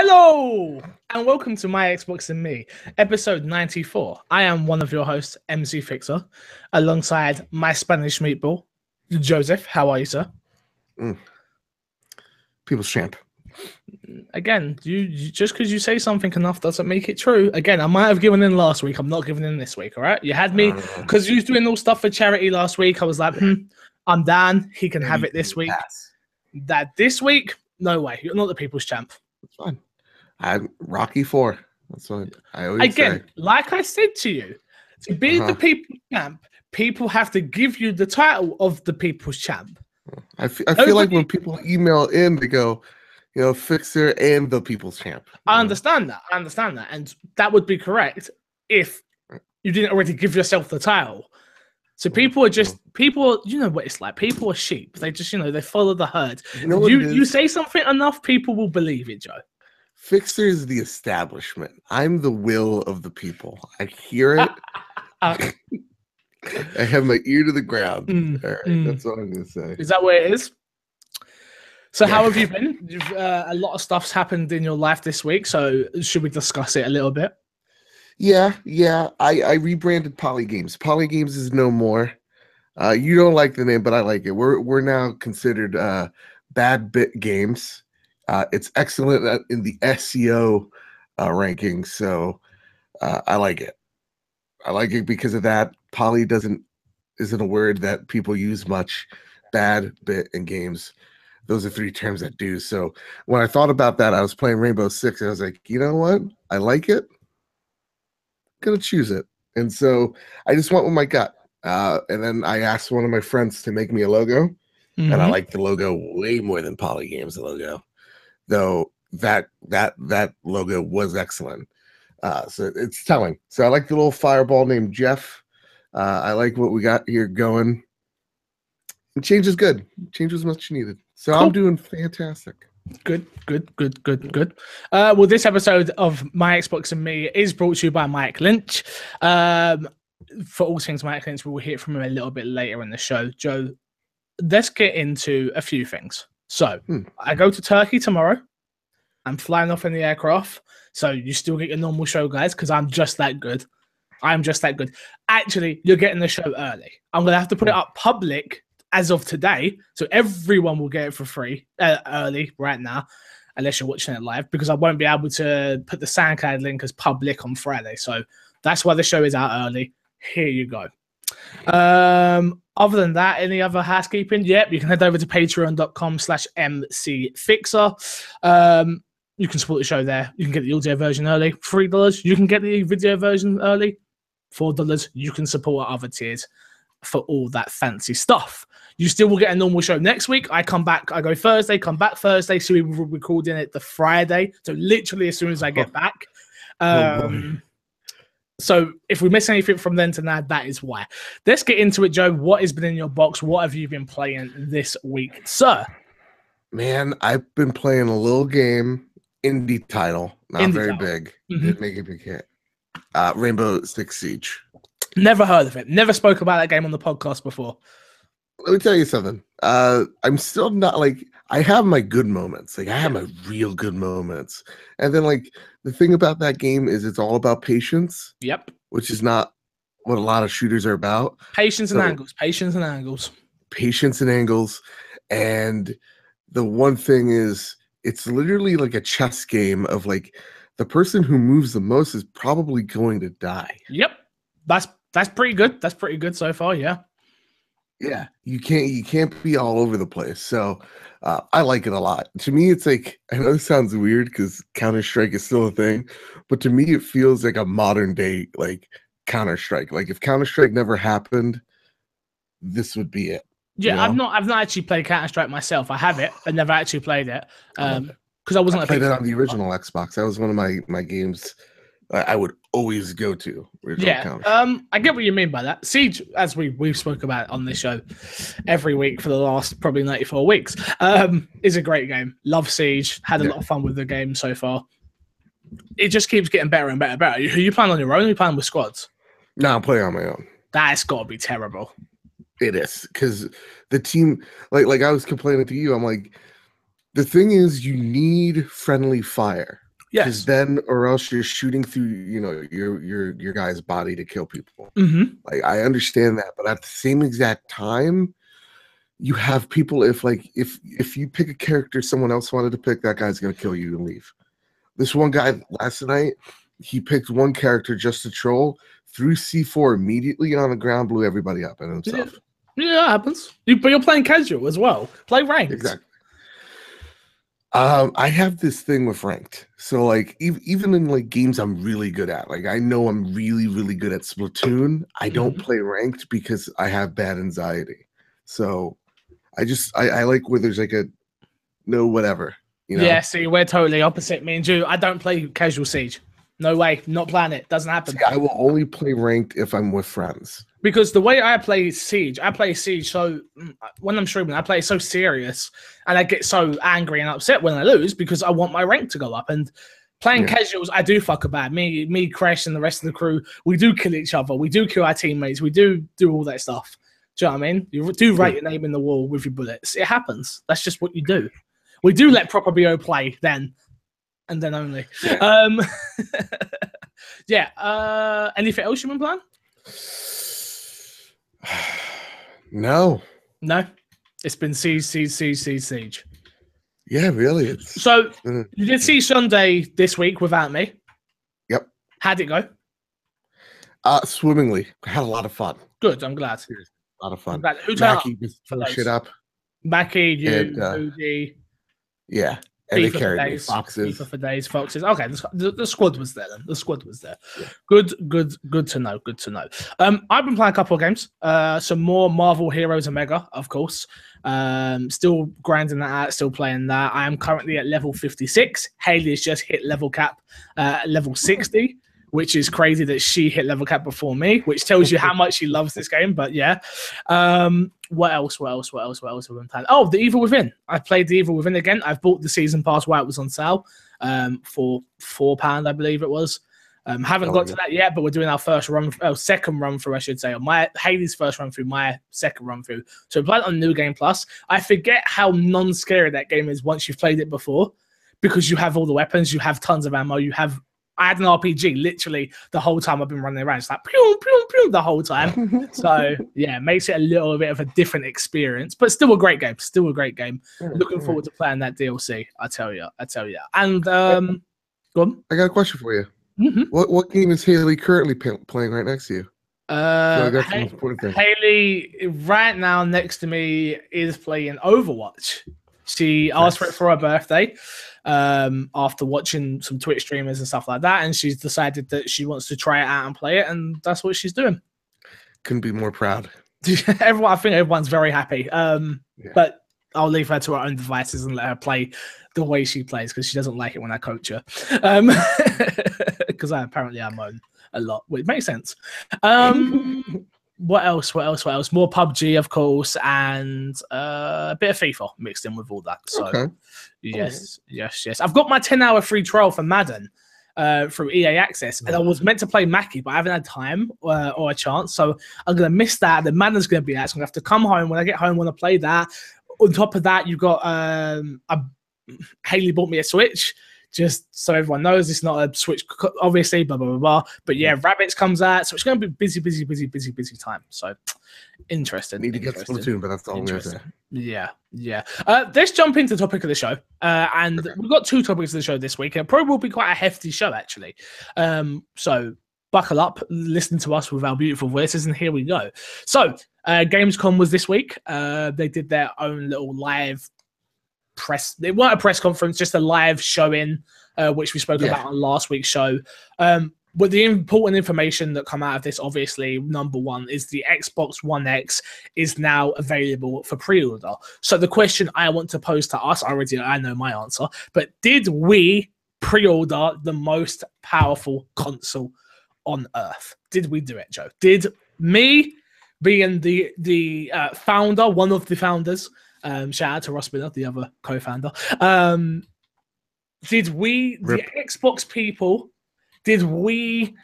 Hello and welcome to My Xbox and Me, episode 94. I am one of your hosts, XoB Fixer, alongside my Spanish meatball, Joseph. How are you, sir? People's champ. Again, you just because you say something enough doesn't make it true. Again, I might have given in last week. I'm not giving in this week, all right? You had me because you was doing all stuff for charity last week. I was like, I'm down. He can have it this week. That this week, no way. You're not the people's champ. That's fine. I'm Rocky 4. That's what I always say. Like I said to you, to be the people's champ, people have to give you the title of the people's champ. I feel like when people email in, they go, Fixer and the people's champ. I understand that. And that would be correct if you didn't already give yourself the title. So people are just, you know what it's like. People are sheep. They just, they follow the herd. You say something enough, people will believe it, Joe. Fixer is the establishment. I'm the will of the people. I hear it. I have my ear to the ground. All right, that's what I'm going to say. Is that where it is? So how have you been? A lot of stuff's happened in your life this week. So should we discuss it a little bit? Yeah. I rebranded Polygames. Polygames is no more. You don't like the name, but I like it. We're now considered Bad Bit Games. It's excellent in the SEO rankings, so I like it. I like it because of that. Poly isn't a word that people use much. Bad, bit, and games. Those are three terms that do. So when I thought about that, I was playing Rainbow Six, and I was like, you know what? I like it. I'm gonna choose it. And so I just went with my gut. And then I asked one of my friends to make me a logo, and I like the logo way more than Polygames logo. Though that logo was excellent. So it's telling. So I like the little fireball named Jeff. I like what we got here going. And change is good. Change was much needed. So cool. I'm doing fantastic. Good. Well, this episode of My Xbox and Me is brought to you by Mike Lynch. For all things Mike Lynch, we'll hear from him a little bit later in the show. Joe, let's get into a few things. So I go to Turkey tomorrow. I'm flying off in the aircraft. So you still get your normal show, guys, because I'm just that good. Actually, you're getting the show early. I'm going to have to put it up public as of today. So everyone will get it for free early right now, unless you're watching it live, because I won't be able to put the SoundCloud link as public on Friday. So that's why the show is out early. Here you go. Other than that, any other housekeeping? Yep, you can head over to patreon.com/mcfixer. You can support the show there. You can get the audio version early, $3. You can get the video version early, $4. You can support our other tiers for all that fancy stuff. You still will get a normal show next week. I come back, I go Thursday, come back Thursday, so we will record in it the Friday. So literally as soon as I get back. So if we miss anything from then to now, that is why. Let's get into it, Joe. What has been in your box? What have you been playing this week, sir? Man, I've been playing a little game, indie title, not very big. Didn't make a big hit. Rainbow Six Siege. Never heard of it. Never spoke about that game on the podcast before. Let me tell you something. I'm still not I have my good moments. I have my real good moments. And then the thing about that game is it's all about patience. Yep. Which is not what a lot of shooters are about. Patience and angles. And the one thing is it's literally like a chess game of the person who moves the most is probably going to die. Yep. That's pretty good. That's pretty good so far, yeah. Yeah, you can't be all over the place. So I like it a lot. To me, it's I know it sounds weird because Counter-Strike is still a thing, but to me, it feels like a modern day Counter-Strike. If Counter-Strike never happened, this would be it. Yeah, I've not actually played Counter-Strike myself. I have it, but never actually played it because I wasn't. I played it on the original Xbox. That was one of my games I would always go to. I get what you mean by that. Siege, as we've spoke about on this show every week for the last probably 94 weeks, is a great game. Love Siege. Had a lot of fun with the game so far. It just keeps getting better and better and better. Are you playing on your own or are you playing with squads? No, I'm playing on my own. That's got to be terrible. It is, because the team, like I was complaining to you, I'm like, the thing is you need friendly fire. Yes. then, or else you're shooting through, your guy's body to kill people. Mm-hmm. Like, I understand that, but at the same exact time, you have people. If you pick a character someone else wanted to pick, that guy's gonna kill you and leave. This one guy last night, he picked one character just to troll, threw C4 immediately on the ground, blew everybody up and himself. Yeah, it happens. But you're playing casual as well. Play ranked. Exactly. I have this thing with ranked. So like even in like games I'm really good at, like I know I'm really, really good at Splatoon. I don't play ranked because I have bad anxiety. So I like where there's like a no whatever. Yeah, see, we're totally opposite, me and you. I don't play casual Siege. No way, not playing it. Doesn't happen. See, I will only play ranked if I'm with friends. Because the way I play Siege so when I'm streaming, I play so serious and I get so angry and upset when I lose because I want my rank to go up. And playing casuals, I do fuck about. Me, Crash, and the rest of the crew, we do kill each other. We do kill our teammates. We do all that stuff. Do you know what I mean? You do write your name in the wall with your bullets. It happens. That's just what you do. We do let proper BO play then, and then only. Yeah. Anything else you've been playing? No. It's been Siege. Yeah, really. So you did see Sunday this week without me. Yep. How'd it go? Swimmingly. I had a lot of fun. Good. I'm glad. A lot of fun. Who turned Mackie up just for threw those? shit up. Mackie, you, And, Moody. Yeah. And they FIFA carried for me. days. Foxes. FIFA for days. Foxes. Okay, the squad was there then. The squad was there. Yeah. Good to know. Good to know. I've been playing a couple of games. Some more Marvel Heroes Omega, of course. Still grinding that out, still playing that. I am currently at level 56. Haley has just hit level cap level 60, which is crazy that she hit level cap before me, which tells you how much she loves this game. But yeah. What else have I been playing? Oh, The Evil Within. I played The Evil Within again. I've bought the season pass while it was on sale for £4, I believe it was. Haven't got to that yet, but we're doing our second run through, I should say, on Haley's first run through, my second run through. So we played on New Game Plus. I forget how non-scary that game is once you've played it before, because you have all the weapons, you have tons of ammo, I had an RPG literally the whole time I've been running around. It's like pew, pew, pew the whole time. So yeah, makes it a little bit of a different experience, but still a great game. Looking forward to playing that DLC. I tell you. And go on. I got a question for you. What game is Haley currently playing right next to you? Haley right now next to me is playing Overwatch. She asked for it for her birthday after watching some Twitch streamers and stuff like that, and she's decided that she wants to try it out and play it, and that's what she's doing. Couldn't be more proud. I think everyone's very happy. But I'll leave her to her own devices and let her play the way she plays, because she doesn't like it when I coach her. Because apparently I moan a lot, which makes sense. What else? More PUBG, of course, and a bit of FIFA mixed in with all that. So, yes. I've got my 10-hour free trial for Madden through EA Access, and I was meant to play Mackie, but I haven't had time or a chance, so I'm going to miss that. The Madden's going to be out, so I'm going to have to come home. When I get home, I want to play that. On top of that, you've got Haley bought me a Switch. Just so everyone knows, it's not a Switch, obviously, blah, blah, blah, blah. But yeah, Rabbids comes out, so it's going to be busy time. So, interesting. Need to get Splatoon, but that's all I'm going to say. Yeah. Let's jump into the topic of the show. And we've got two topics of the show this week, and it probably will be quite a hefty show, actually. So, buckle up, listen to us with our beautiful voices, and here we go. So, Gamescom was this week. They did their own little live press. They weren't a press conference, just a live showing, which we spoke about on last week's show. But the important information that come out of this, obviously, number one, is the Xbox One X is now available for pre-order. So the question I want to pose to us, I know my answer, but did we pre-order the most powerful console on Earth? Did we do it, Joe? Did me, being the founder, one of the founders, shout out to Ross Miller, the other co-founder. Did we, the Xbox people, did we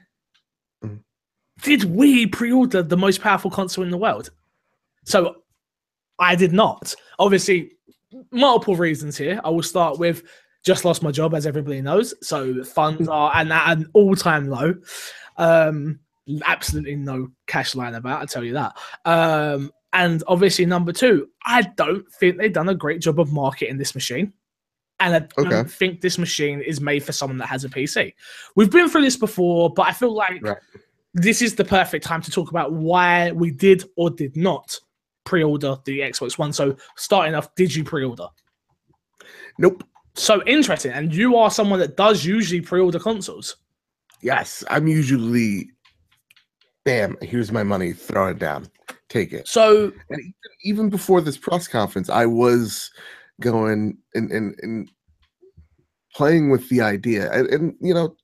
pre-order the most powerful console in the world? So I did not. Obviously, multiple reasons here. I will start with Just lost my job, as everybody knows. So funds are at an all-time low. Absolutely no cash lying about, I'll tell you that. And obviously, number two, I don't think they've done a great job of marketing this machine. And I don't think this machine is made for someone that has a PC. We've been through this before, but I feel like this is the perfect time to talk about why we did or did not pre-order the Xbox One. So starting off, did you pre-order? Nope. So interesting. And you are someone that does usually pre-order consoles. Yes, I'm usually, bam, here's my money, throw it down, take it. So and even before this press conference, I was going and playing with the idea. And, you know,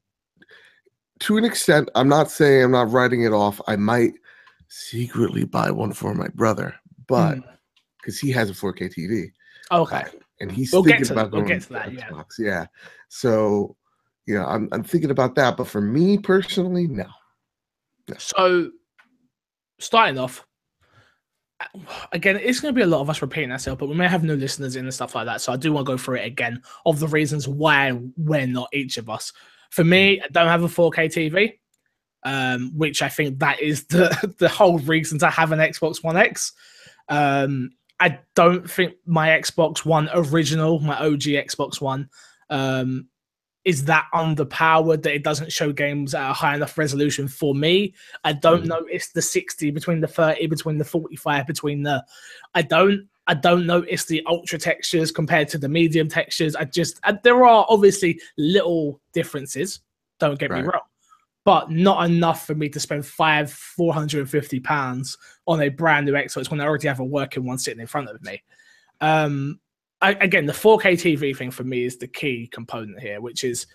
to an extent, I'm not saying I'm not writing it off. I might secretly buy one for my brother, but because he has a 4K TV. Okay. And he's thinking about going to that, Xbox. Yeah. So, you know, I'm thinking about that. But for me personally, no. So, starting off, again, it's going to be a lot of us repeating ourselves, but we may have new listeners in and stuff like that. So I do want to go through it again of the reasons why we're not each of us. For me, I don't have a 4K TV, which I think that is the whole reason to have an Xbox One X. I don't think my Xbox One original, my OG Xbox One, is that underpowered that it doesn't show games at a high enough resolution for me. I don't notice the 60, between the 30, between the 45, between the... I don't notice the ultra textures compared to the medium textures. There are obviously little differences, don't get me wrong, but not enough for me to spend £450 on a brand new Xbox when I already have a working one sitting in front of me. Again, the 4K TV thing for me is the key component here, which is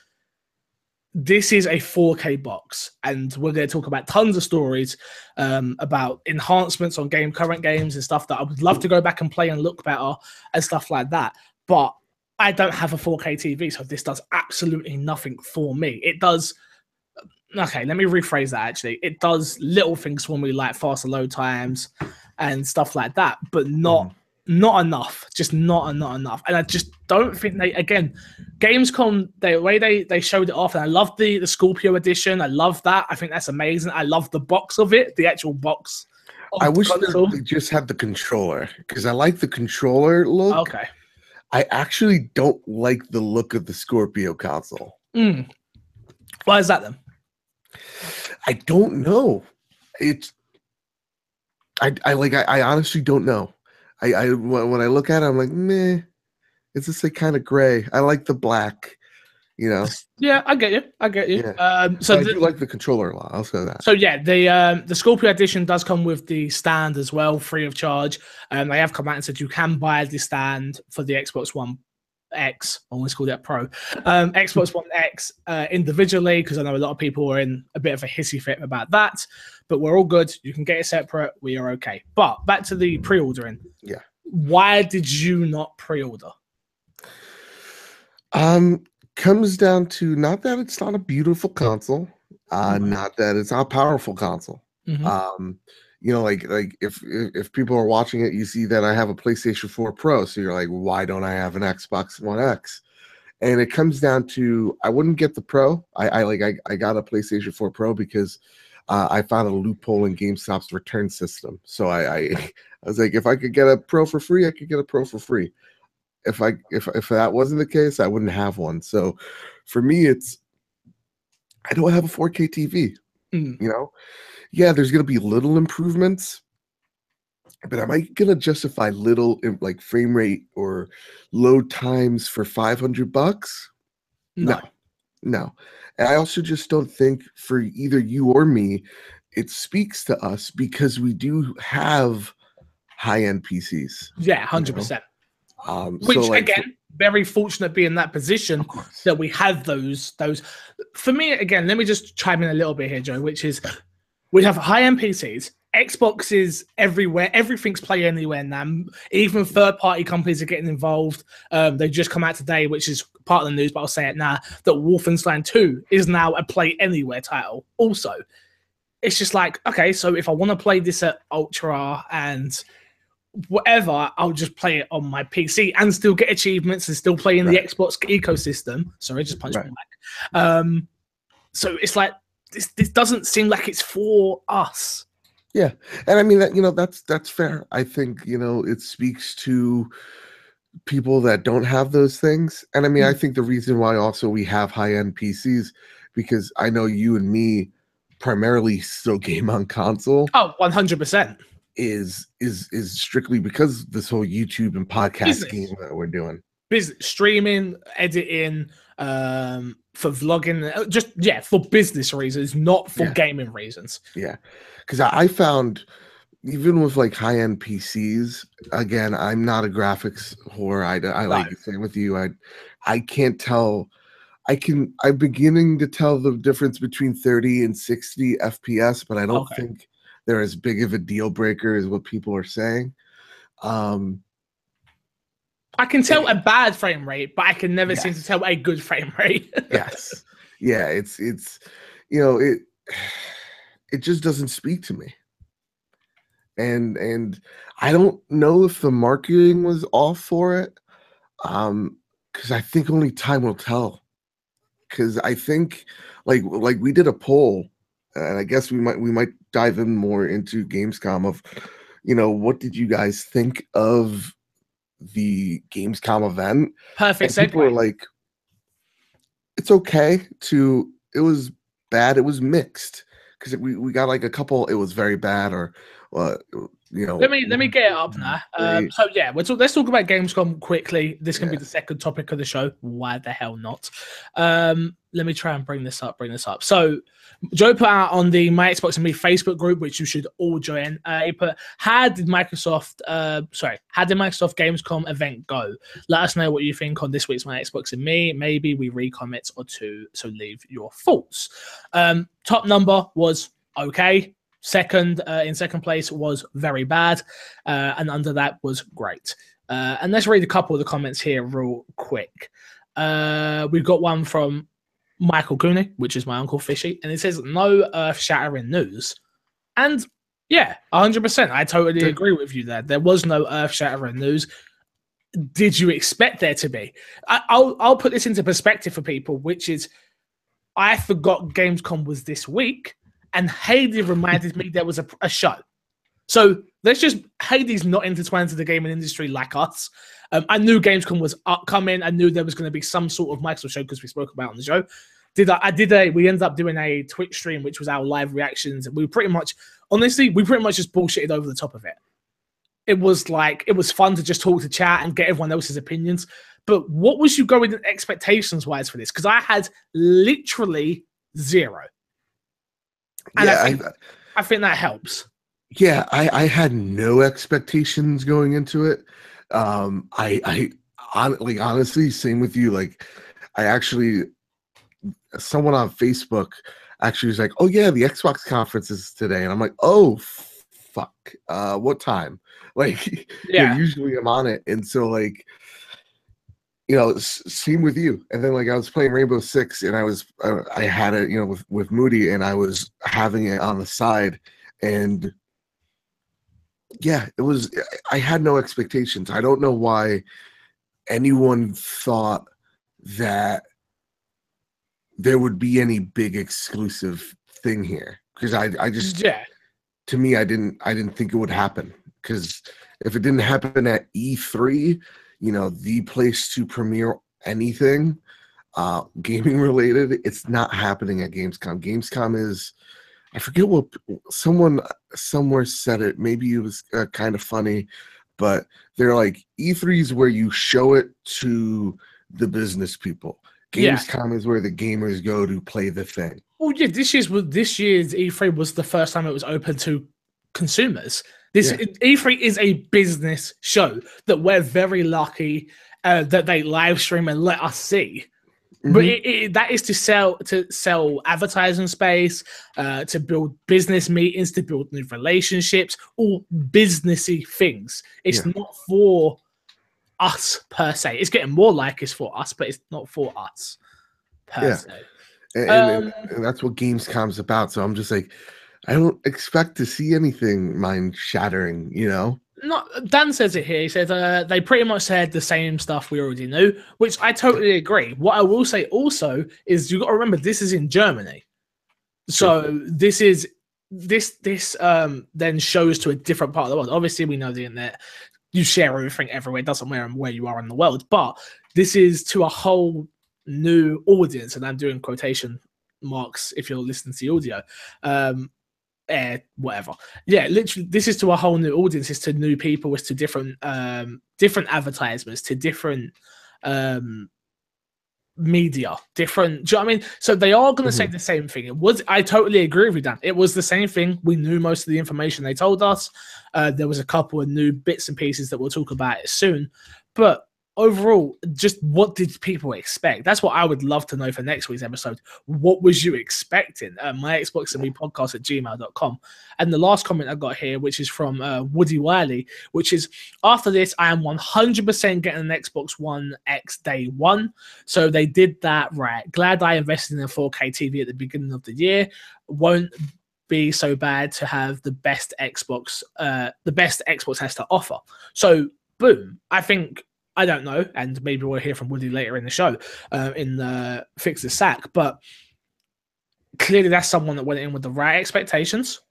this is a 4K box, and we're going to talk about tons of stories about enhancements on current games and stuff that I would love to go back and play and look better and stuff like that. But I don't have a 4K TV, so this does absolutely nothing for me. It does... Okay, let me rephrase that, actually. It does little things for me, like faster load times and stuff like that, but not enough. Just not enough. And I just don't think they... Again, Gamescom, the way they showed it off, and I love the Scorpio edition. I love that. I think that's amazing. I love the box of it, the actual box. I wish they just had the controller, because I like the controller look. Okay. I actually don't like the look of the Scorpio console. Why is that, then? I don't know. I honestly don't know. When I look at it, I'm like, meh. It's just like kind of gray. I like the black, you know. Yeah, I get you. Yeah. So I do like the controller a lot. I'll say that. So yeah, the Scorpio edition does come with the stand as well, free of charge. They have come out and said you can buy the stand for the Xbox One X, I always call that Pro, Xbox One X individually, because I know a lot of people are in a bit of a hissy fit about that, but we're all good. You can get it separate. We are okay. But back to the pre-ordering. Yeah. Why did you not pre-order? Comes down to not that it's not a beautiful console, not that it's not a powerful console. You know, like if people are watching it, you see that I have a PlayStation 4 Pro, so you're like, why don't I have an Xbox One X? And it comes down to I wouldn't get the Pro. I got a PlayStation 4 Pro because I found a loophole in GameStop's return system. So I was like, if I could get a Pro for free, I could get a Pro for free. If that wasn't the case, I wouldn't have one. So for me, it's I don't have a 4K TV. You know, yeah, there's gonna be little improvements, but am I gonna justify little like frame rate or load times for $500? No. And I also just don't think for either you or me, it speaks to us because we do have high-end PCs. Yeah, 100%. Which, so like, again, very fortunate to be in that position that we have those. For me, again, let me just chime in a little bit here, Joe, which is we have high-end PCs, Xboxes everywhere, everything's Play Anywhere now. Even third-party companies are getting involved. They just come out today, which is part of the news, but I'll say it now, that Wolfenstein 2 is now a Play Anywhere title also. It's just like, okay, so if I want to play this at Ultra and whatever, I'll just play it on my PC and still get achievements and still play in the Xbox ecosystem. Sorry, just punched my mic. So it's like this doesn't seem like it's for us. Yeah, and I mean that that's fair. I think it speaks to people that don't have those things, and I mean I think the reason why also we have high-end PCs, because I know you and me primarily still game on console. Oh, 100%. Is strictly because this whole YouTube and podcast game that we're doing. Business, streaming, editing, for vlogging, just for business reasons, not for gaming reasons. Yeah, because I found even with like high-end PCs, again, I'm not a graphics whore. I like the same with you. I can't tell. I'm beginning to tell the difference between 30 and 60 FPS, but I don't think they're as big of a deal breaker as what people are saying. I can tell a bad frame rate, but I can never seem to tell a good frame rate. Yes. Yeah, it's it just doesn't speak to me. And I don't know if the marketing was off for it. Because I think only time will tell. Because I think like we did a poll, and I guess we might dive in more into Gamescom of, what did you guys think of the Gamescom event? Perfect segue. People were like, it's okay to, it was bad, it was mixed. Because we got like a couple, it was very bad, or let me get it up now. So yeah, let's talk about Gamescom quickly. This can be the second topic of the show. Why the hell not? Let me try and bring this up. So Joe put out on the My Xbox and Me Facebook group, which you should all join. He put, how did Microsoft Gamescom event go? Let us know what you think on this week's My Xbox and Me. Maybe we read comments or two, so leave your thoughts. Top number was okay. In second place was very bad, and under that was great. And let's read a couple of the comments here real quick. We've got one from Michael Cooney, which is my Uncle Fishy, and it says no earth-shattering news. And yeah, 100%. I totally agree with you there. There was no earth-shattering news. Did you expect there to be? I'll put this into perspective for people, which is I forgot Gamescom was this week, and Hades reminded me there was a show. So let's just, Hades not intertwined to the gaming industry like us. I knew Gamescom was upcoming. I knew there was going to be some sort of Microsoft show because we spoke about it on the show. We ended up doing a Twitch stream, which was our live reactions. And we pretty much just bullshitted over the top of it. It was fun to just talk to chat and get everyone else's opinions. But what was you going in expectations wise for this? Because I had literally zero. And I think that helps. Yeah, I had no expectations going into it. Honestly, same with you. Like, someone on Facebook actually was like, "Oh yeah, the Xbox conference is today," and I'm like, "Oh fuck, what time?" Like, usually I'm on it, and so like, same with you. And then like I was playing Rainbow Six, and I had it, with Moody, and I was having it on the side, and yeah, I had no expectations. I don't know why anyone thought that there would be any big exclusive thing here, because I just to me I didn't think it would happen, because if it didn't happen at E3, the place to premiere anything gaming related, it's not happening at Gamescom. Gamescom is, I forget what someone somewhere said it. Maybe it was kind of funny, but they're like, E3 is where you show it to the business people. Gamescom is where the gamers go to play the thing. Well, yeah, this year's E3 was the first time it was open to consumers. E3 is a business show that we're very lucky that they live stream and let us see. But that is to sell advertising space, to build business meetings, to build new relationships, all businessy things. It's not for us per se. It's getting more like it's for us, but it's not for us per se. And that's what Gamescom's about. So I'm just like, I don't expect to see anything mind-shattering, No, Dan says it here. He says they pretty much said the same stuff we already knew, which I totally agree. What I will say also is you got to remember this is in Germany, so this then shows to a different part of the world. Obviously, we know the internet. You share everything everywhere. It doesn't matter where you are in the world, but this is to a whole new audience, and I'm doing quotation marks if you're listening to the audio. Whatever. Yeah, literally, this is to a whole new audience. It's to new people. It's to different advertisements, to different media, different. Do you know what I mean? So they are going to say the same thing. I totally agree with you, Dan. It was the same thing. We knew most of the information they told us. There was a couple of new bits and pieces that we'll talk about it soon, but overall, just what did people expect? That's what I would love to know for next week's episode. What was you expecting? My Xbox and Me podcast at gmail.com. And the last comment I got here, which is from Woody Wiley, which is, after this, I am 100% getting an Xbox One X day one. So they did that right. Glad I invested in a 4K TV at the beginning of the year. Won't be so bad to have the best Xbox has to offer. So, boom. I don't know, and maybe we'll hear from Woody later in the show, in the Fix the Sack, but clearly that's someone that went in with the right expectations,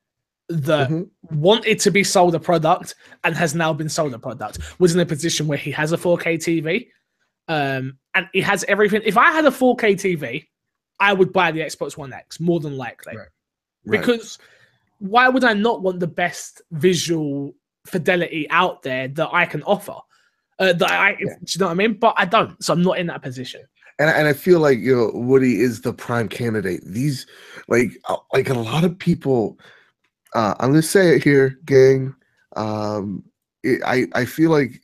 that wanted to be sold a product and has now been sold a product, was in a position where he has a 4K TV, and he has everything. If I had a 4K TV, I would buy the Xbox One X, more than likely. Right. Because why would I not want the best visual fidelity out there that I can offer? Do you know what I mean? But I don't, so I'm not in that position. And I feel like Woody is the prime candidate. These like a lot of people. I'm gonna say it here, gang. I feel like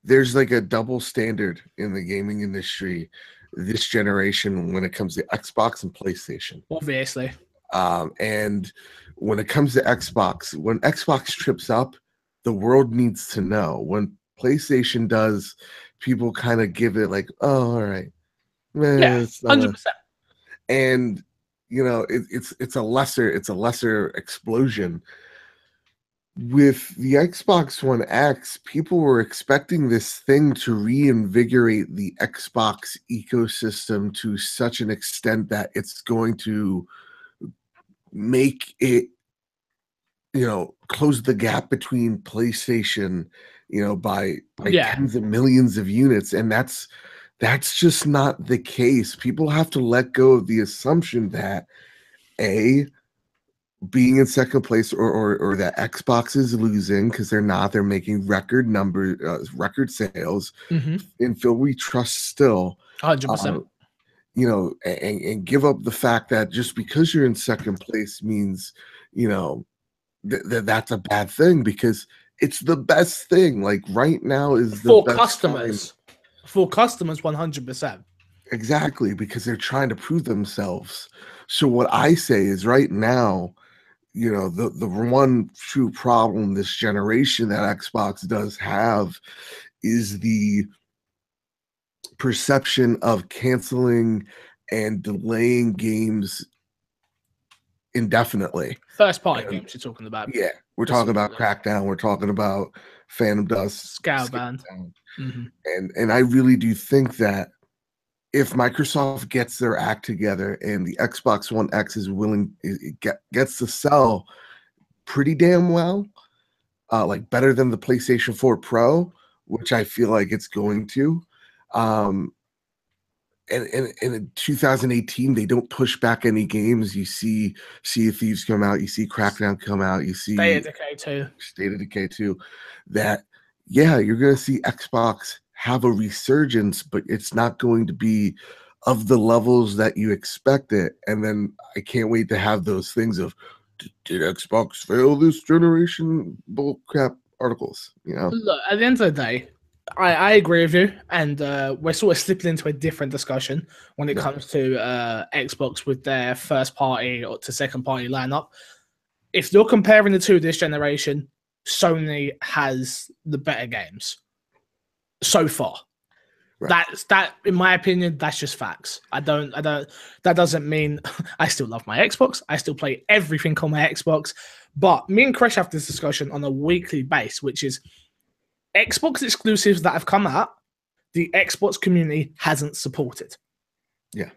there's like a double standard in the gaming industry this generation when it comes to Xbox and PlayStation. Obviously. And when it comes to Xbox, when Xbox trips up, the world needs to know. When PlayStation does, people kind of give it like, oh, all right. Yeah, 100%. And it's a lesser explosion. With the Xbox One X, people were expecting this thing to reinvigorate the Xbox ecosystem to such an extent that it's going to make it, close the gap between PlayStation, by tens of millions of units. And that's just not the case. People have to let go of the assumption that being in second place or that Xbox is losing, because they're not. They're making record sales. And Phil, we trust still 100%. And give up the fact that just because you're in second place means, that's a bad thing, because it's the best thing. Like right now is the for best customers. time. For customers, 100%. Exactly, because they're trying to prove themselves. So what I say is right now, the one true problem this generation that Xbox does have is the perception of canceling and delaying games indefinitely. First party games you're talking about. Yeah, we're talking about Crackdown. We're talking about Phantom Dust, Scalebound. And I really do think that if Microsoft gets their act together and the Xbox One X is gets to sell pretty damn well, like better than the PlayStation 4 Pro, which I feel like it's going to. And in 2018, they don't push back any games. You see Sea of Thieves come out, you see Crackdown come out, you see State of Decay 2. That, you're going to see Xbox have a resurgence, but it's not going to be of the levels that you expect it. And then I can't wait to have those things of, did Xbox fail this generation? Bull crap articles, Look, at the end of the day, I agree with you, and we're sort of slipping into a different discussion when it comes to Xbox with their first party or to second party lineup. If you're comparing the two this generation, Sony has the better games so far. Right. That, in my opinion, that's just facts. That doesn't mean I still love my Xbox. I still play everything on my Xbox. But me and Crash have this discussion on a weekly base, which is Xbox exclusives that have come out, the Xbox community hasn't supported. Yeah.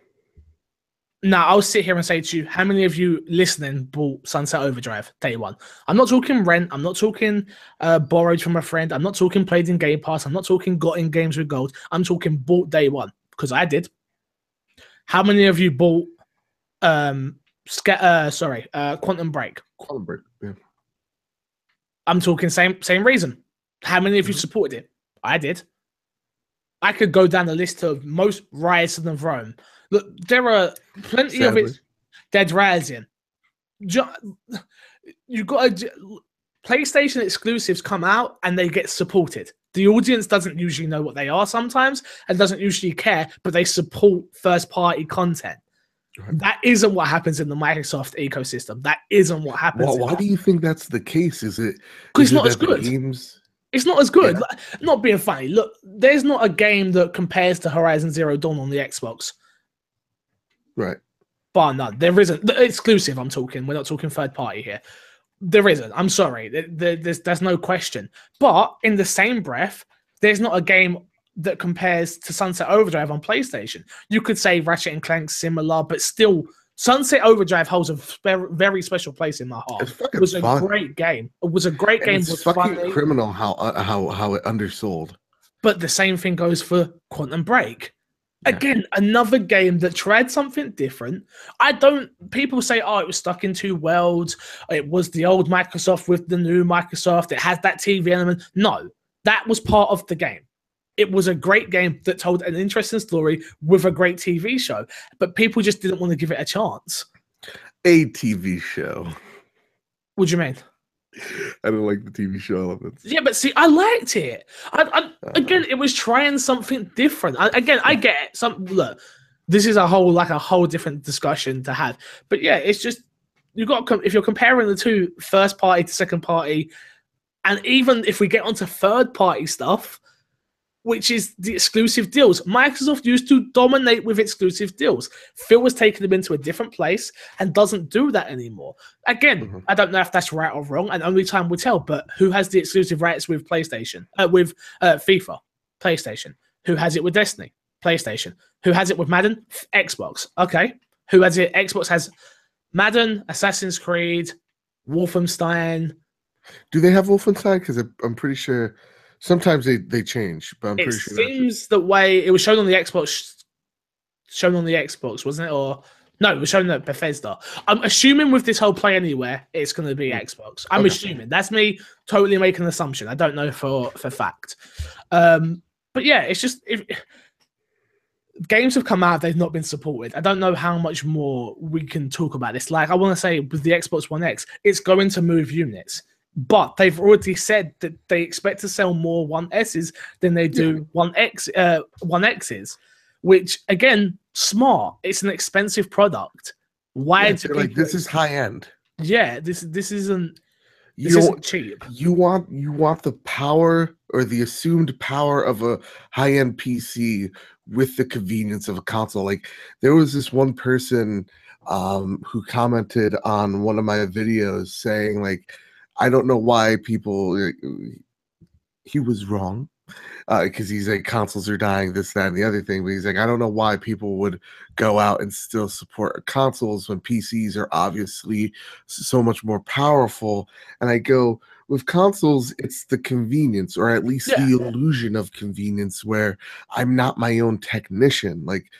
Now, I'll sit here and say to you, how many of you listening bought Sunset Overdrive day one? I'm not talking rent. I'm not talking borrowed from a friend. I'm not talking played in Game Pass. I'm not talking got in games with gold. I'm talking bought day one, because I did. How many of you bought Quantum Break? Quantum Break, yeah. I'm talking same reason. How many of you supported it? I did. I could go down the list of most Rise to the Throne. Look, there are plenty of it. Dead Rising. You got PlayStation exclusives come out and they get supported. The audience doesn't usually know what they are sometimes and doesn't usually care, but they support first-party content. Right. That isn't what happens in the Microsoft ecosystem. That isn't what happens. Well, why do you think that's the case? Is it because it's not as good? It's not as good. Yeah. Not being funny. Look, there's not a game that compares to Horizon Zero Dawn on the Xbox. Right. Bar none. There isn't. The exclusive, I'm talking. We're not talking third party here. There isn't. I'm sorry. There's no question. But in the same breath, there's not a game that compares to Sunset Overdrive on PlayStation. You could say Ratchet and Clank similar, but still, Sunset Overdrive holds a very special place in my heart. It was a great game. It was a great game. It's fucking criminal how it undersold. But the same thing goes for Quantum Break. Yeah. Again, another game that tried something different. People say, oh, it was stuck in two worlds. It was the old Microsoft with the new Microsoft. It has that TV element. No, that was part of the game. It was a great game that told an interesting story with a great TV show, but people just didn't want to give it a chance. A TV show. What do you mean? I don't like the TV show elements. Yeah, but see, I liked it. Again, it was trying something different. I get it. Look, this is a whole different discussion to have. But yeah, it's just if you're comparing the two, first party to second party, and even if we get onto third party stuff, which is the exclusive deals. Microsoft used to dominate with exclusive deals. Phil has taken them into a different place and doesn't do that anymore. Again, I don't know if that's right or wrong, and only time will tell, but who has the exclusive rights with PlayStation? With FIFA? PlayStation. Who has it with Destiny? PlayStation. Who has it with Madden? Xbox. Okay. Who has it? Xbox has Madden, Assassin's Creed, Wolfenstein. Do they have Wolfenstein? Because I'm pretty sure... Sometimes they change, but I'm pretty sure. It seems the way it was shown on the Xbox, wasn't it? Or no, it was shown at Bethesda. I'm assuming with this whole Play Anywhere, it's going to be Xbox. I'm assuming. That's me totally making an assumption. I don't know for fact. But yeah, it's just games have come out, they've not been supported. I don't know how much more we can talk about this. Like I want to say with the Xbox One X, it's going to move units. But they've already said that they expect to sell more One S's than they do One X's, which again, smart. It's an expensive product. Why do people this is high end? Yeah, this isn't cheap. You want the power or the assumed power of a high end PC with the convenience of a console. Like there was this one person who commented on one of my videos saying like, I don't know why people. He was wrong because he's like consoles are dying, this, that, and the other thing. But he's like, I don't know why people would go out and still support consoles when PCs are obviously so much more powerful. And I go, with consoles, it's the convenience, or at least the illusion of convenience, where I'm not my own technician. Like,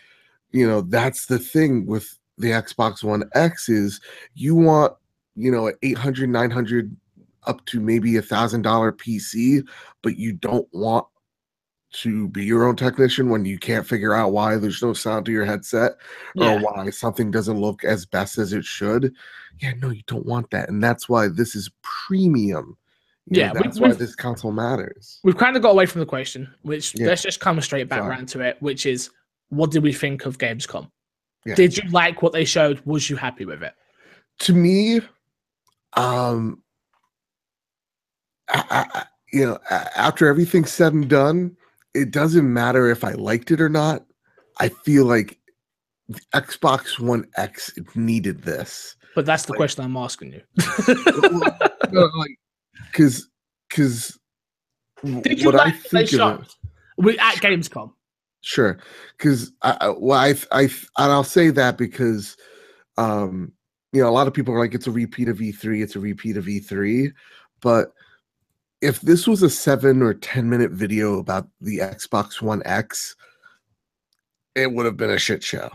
that's the thing with the Xbox One X is you want, an $800, $900 up to maybe $1,000 PC, but you don't want to be your own technician when you can't figure out why there's no sound to your headset or why something doesn't look as best as it should. Yeah, no, you don't want that. And that's why this is premium. That's why this console matters. We've kind of got away from the question, which let's just come straight back around to it, which is, what did we think of Gamescom? Yeah. Did you like what they showed? Was you happy with it? To me, after everything's said and done, it doesn't matter if I liked it or not. I feel like the Xbox One X needed this. But that's the question I'm asking you. No, like, because Did you what I like think of it at Gamescom? Sure, because and I'll say that because a lot of people are like, it's a repeat of E3, it's a repeat of E3, but if this was a 7 or 10-minute video about the Xbox One X, it would have been a shit show.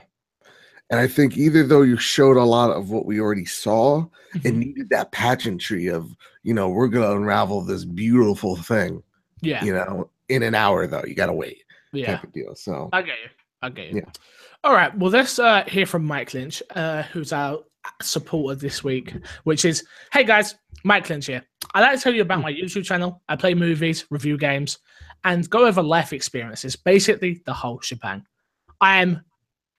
And I think either though you showed a lot of what we already saw, it needed that pageantry of, we're gonna unravel this beautiful thing. Yeah. In an hour though, you gotta wait. Yeah. Type of deal. So I get you. Yeah. All right. Well, let's hear from Mike Lynch, who's our supporter this week, which is, hey guys, Mike Lynch here. I'd like to tell you about my YouTube channel. I play movies, review games, and go over life experiences, basically the whole shebang. I am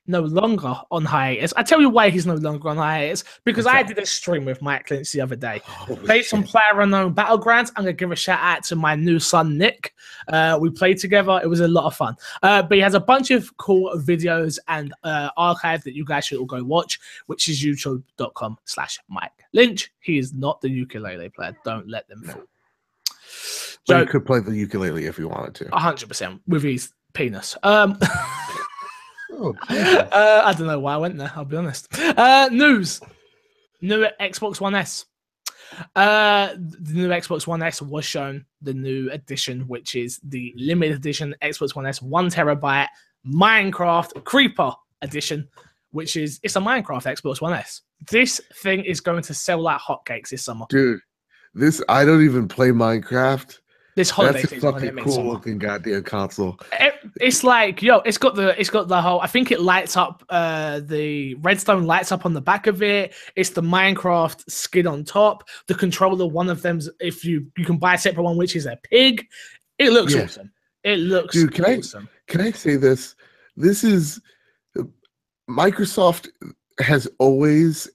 no longer on hiatus. I tell you why he's no longer on hiatus, because I did a stream with Mike Lynch the other day. Played some PlayerUnknown Battlegrounds. I'm going to give a shout out to my new son, Nick. We played together. It was a lot of fun. But he has a bunch of cool videos and archive that you guys should all go watch, which is youtube.com/Mike Lynch. He is not the ukulele player. Don't let them fool. But he could play the ukulele if he wanted to. 100% with his penis. Oh, I don't know why I went there, I'll be honest. News. New Xbox One S. The new Xbox One S was shown, the new edition, which is the limited edition Xbox One S 1 terabyte Minecraft Creeper edition, which is, it's a Minecraft Xbox One S. This thing is going to sell like hotcakes this summer. Dude, I don't even play Minecraft. This holiday That's a fucking cool looking goddamn console. It's like, it's got the whole, I think it lights up, the redstone lights up on the back of it. It's the Minecraft skin on top. The controller, one of them's, if you can buy a separate one, which is a pig. It looks awesome. It looks awesome. Can I say this? This is, Microsoft has always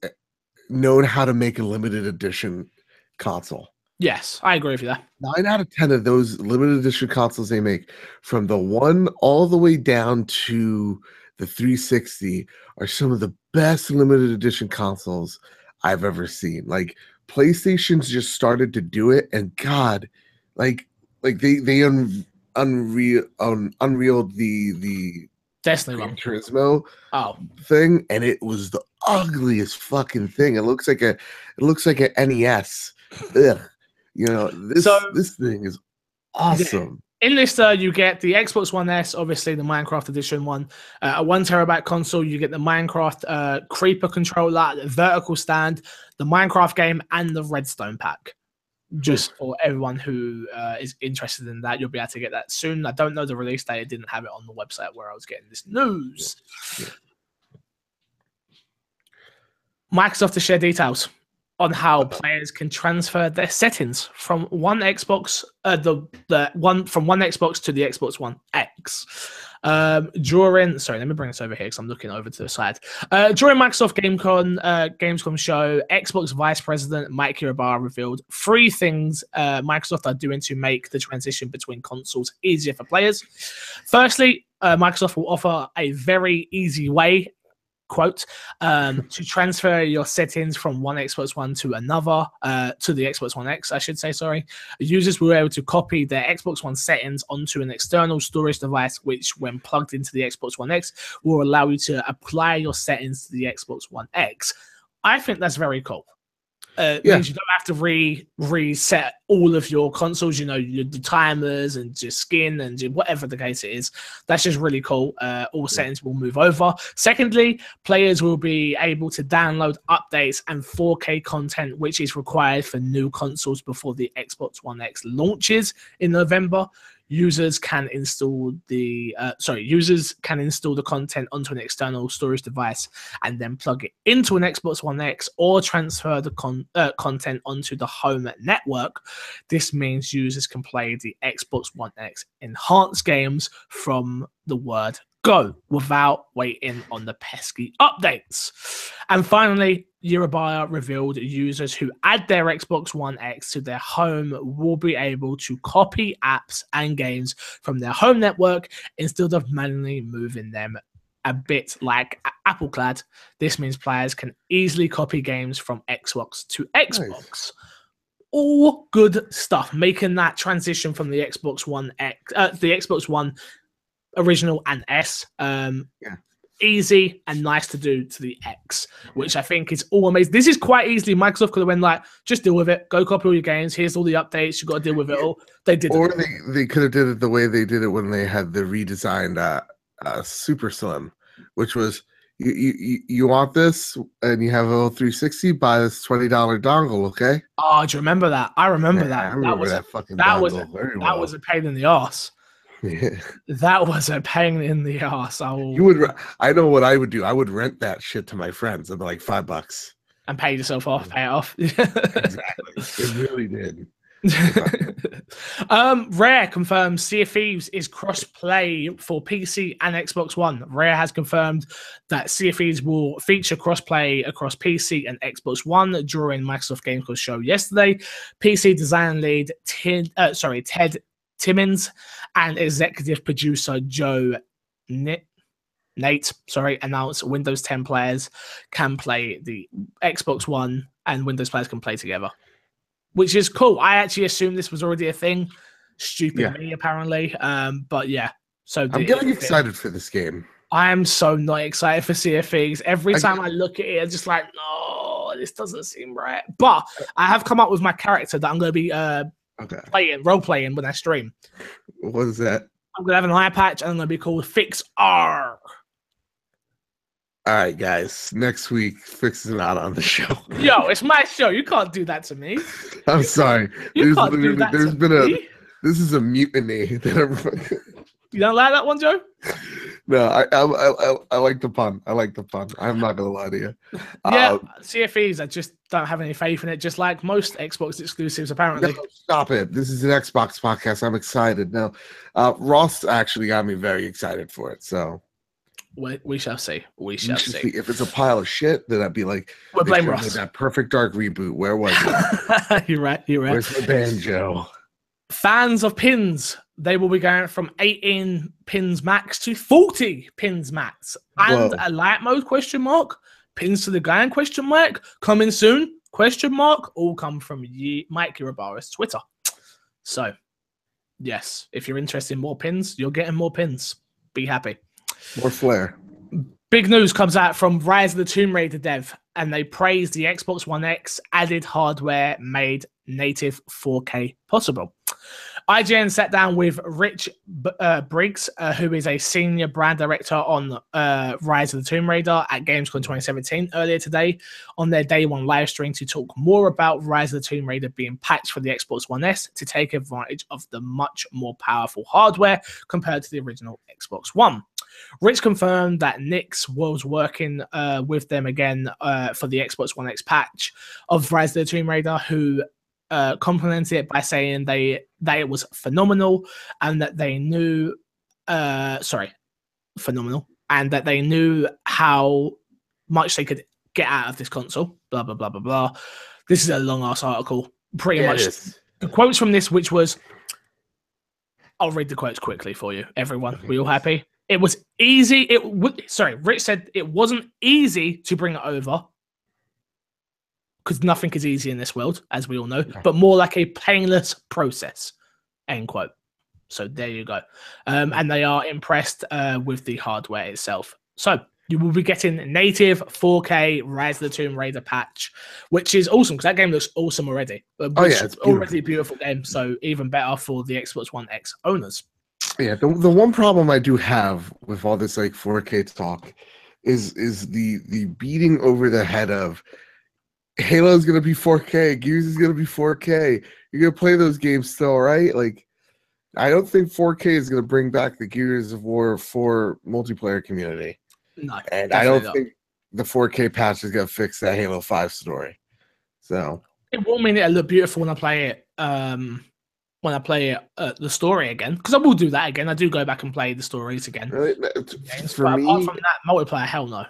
known how to make a limited edition console. Yes, I agree with you there. 9 out of 10 of those limited edition consoles they make, from the 1 all the way down to the 360, are some of the best limited edition consoles I've ever seen. Like, PlayStation's just started to do it, and God, like they unreeled the Destiny one Turismo thing, and it was the ugliest fucking thing. It looks like an NES. Ugh. This thing is awesome. In this, you get the Xbox One S, obviously the Minecraft edition one, a 1 terabyte console. You get the Minecraft Creeper controller, the vertical stand, the Minecraft game, and the Redstone pack. Just for everyone who is interested in that, you'll be able to get that soon. I don't know the release date. I didn't have it on the website where I was getting this news. Microsoft to share details on how players can transfer their settings from one Xbox, from one Xbox to the Xbox One X. Sorry, let me bring this over here because I'm looking over to the side. During Microsoft Gamescom show, Xbox Vice President Mike Ybarra revealed 3 things Microsoft are doing to make the transition between consoles easier for players. Firstly, Microsoft will offer a very easy way, quote, to transfer your settings from one Xbox One to another, to the Xbox One X, I should say, sorry. Users will be able to copy their Xbox One settings onto an external storage device, which, when plugged into the Xbox One X, will allow you to apply your settings to the Xbox One X. I think that's very cool. Means you don't have to reset all of your consoles, the timers and your skin and whatever the case it is. That's just really cool. All settings will move over. Secondly, players will be able to download updates and 4K content, which is required for new consoles before the Xbox One X launches in November. Users can install the content onto an external storage device and then plug it into an Xbox One X, or transfer the content onto the home network. This means users can play the Xbox One X enhanced games from the word go without waiting on the pesky updates. And finally, Eurobaya revealed users who add their Xbox One X to their home will be able to copy apps and games from their home network instead of manually moving them. A bit like AppleClad, this means players can easily copy games from Xbox to Xbox. Nice. All good stuff, making that transition from the Xbox One the Xbox One original and S easy and nice to do to the X, which I think is all amazing. This is quite easily Microsoft could have went like, just deal with it, go copy all your games, here's all the updates, you got to deal with it all. They did, or they could have did it the way they did it when they had the redesigned Super Slim, which was you want this and you have a 360, buy this $20 dongle, okay? Oh, do you remember that? I remember that. I remember that fucking dongle very well. That was a pain in the ass. Yeah. That was a pain in the ass. You would. I know what I would do. I would rent that shit to my friends. I'd be like $5 and pay yourself off. Pay it off. Exactly. It really did. Rare confirms Sea of Thieves is cross-play for PC and Xbox One. Rare has confirmed that Sea of Thieves will feature cross-play across PC and Xbox One during Microsoft Gamescom show yesterday. PC design lead Ted Timmins and executive producer Joe Nate announced Windows 10 players can play the Xbox One and Windows players can play together, which is cool. I actually assumed this was already a thing. Stupid me, apparently. But yeah. So I'm getting excited for this game. I am so not excited for Sea of Thieves. Every time I look at it, I'm just like, no, this doesn't seem right. But I have come up with my character that I'm going to be role playing when I stream. What is that? I'm going to have an eye patch and I'm going to be called Fixer. All right, guys. Next week, Fix is not on the show. Yo, it's my show. You can't do that to me. I'm sorry. You can't do that to me. This is a mutiny. You don't like that one, Joe? No, I like the pun. I like the pun. I'm not gonna lie to you. Yeah, Sea of Thieves, I just don't have any faith in it. Just like most Xbox exclusives, apparently. No, stop it. This is an Xbox podcast. I'm excited now. Ross actually got me very excited for it. So we shall see. We shall see. If it's a pile of shit, then I'd be like, we'll blame Ross. That Perfect Dark reboot. Where was it? You're right. Where's the banjo? Fans of pins, they will be going from 18 pins max to 40 pins max. And a light mode ? Pins to the gang ? Coming soon ? All come from Mike Urabara's Twitter. So, yes, if you're interested in more pins, you're getting more pins. Be happy. More flair. Big news comes out from Rise of the Tomb Raider dev, and they praised the Xbox One X added hardware made native 4K possible. IGN sat down with Rich Briggs, who is a senior brand director on Rise of the Tomb Raider at Gamescom 2017 earlier today on their day one live stream to talk more about Rise of the Tomb Raider being patched for the Xbox One S to take advantage of the much more powerful hardware compared to the original Xbox One. Rich confirmed that Nix was working with them again for the Xbox One X patch of Rise of the Tomb Raider, who complimented it by saying that it was phenomenal and that they knew phenomenal and that they knew how much they could get out of this console, blah blah blah blah blah. This is a long ass article, pretty much. The quotes from this, which was, I'll read the quotes quickly for you, everyone. We all happy? It was easy. Rich said it wasn't easy to bring it over, because nothing is easy in this world, as we all know, but more like a painless process, end quote. So there you go. And they are impressed with the hardware itself. So you will be getting native 4K Rise of the Tomb Raider patch, which is awesome, because that game looks awesome already. It's already a beautiful game, so even better for the Xbox One X owners. Yeah, the one problem I do have with all this like 4K talk is the beating over the head of Halo is going to be 4K, Gears is going to be 4K. You're going to play those games still, right? Like, I don't think 4K is going to bring back the Gears of War 4 multiplayer community. No, and I don't think the 4K patch is going to fix that Halo 5 story. So it will mean it'll look beautiful when I play it when I play the story again, because I will do that again. I do go back and play the stories again. Really? Games, For but me, apart from that, multiplayer, hell no.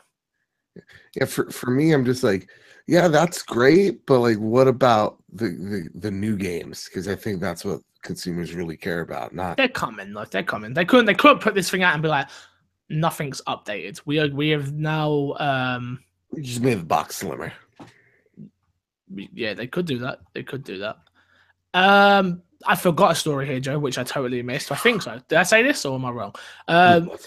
yeah, for me, I'm just like, yeah, that's great, but like, what about the new games? Because I think that's what consumers really care about. Not They're coming, though. They're coming. They couldn't put this thing out and be like, nothing's updated. We have now. you just made the box slimmer. Yeah, they could do that. They could do that. I forgot a story here, Joe, which I totally missed. I think so. Did I say this or am I wrong?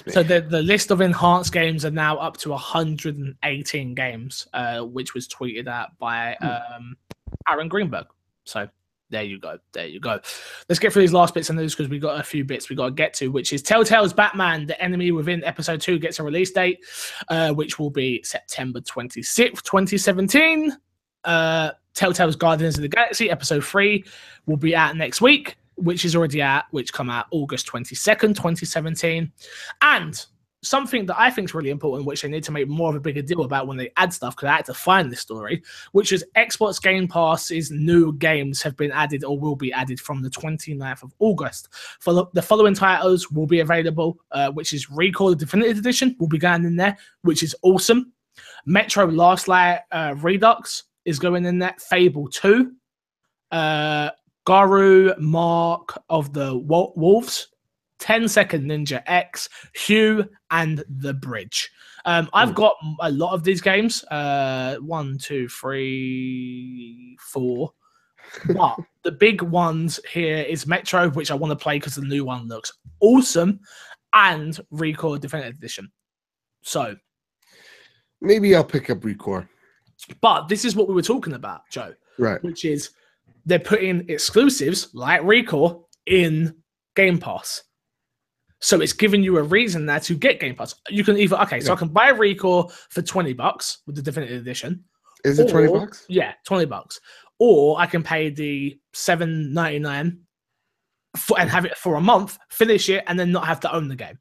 So the list of enhanced games are now up to 118 games, which was tweeted out by Aaron Greenberg. So there you go. There you go. Let's get through these last bits of news because we got a few bits we got to get to, which is Telltale's Batman, The Enemy Within Episode 2 gets a release date, which will be September 26th, 2017. Telltale's Guardians of the Galaxy Episode 3 will be out next week, which is already out, which come out August 22nd, 2017. And something that I think is really important, which they need to make more of a bigger deal about when they add stuff, because I had to find this story, which is Xbox Game Pass's new games have been added or will be added from the 29th of August. For the following titles will be available, which is Recall the Definitive Edition will be going in there, which is awesome. Metro Last Light Redux is going in there. Fable 2. Garu Mark of the Wolves. 10-Second Ninja X. Hue and The Bridge. I've got a lot of these games. 1, 2, 3, 4. But the big ones here is Metro, which I want to play because the new one looks awesome, and Recall Definitive Edition. So maybe I'll pick up Recore. But this is what we were talking about, Joe. Right. Which is they're putting exclusives like Recall in Game Pass. So it's giving you a reason there to get Game Pass. You can either, so I can buy Recall for $20 with the Definitive Edition. Is it $20? Yeah, $20. Or I can pay the $7.99 and have it for a month, finish it, and then not have to own the game.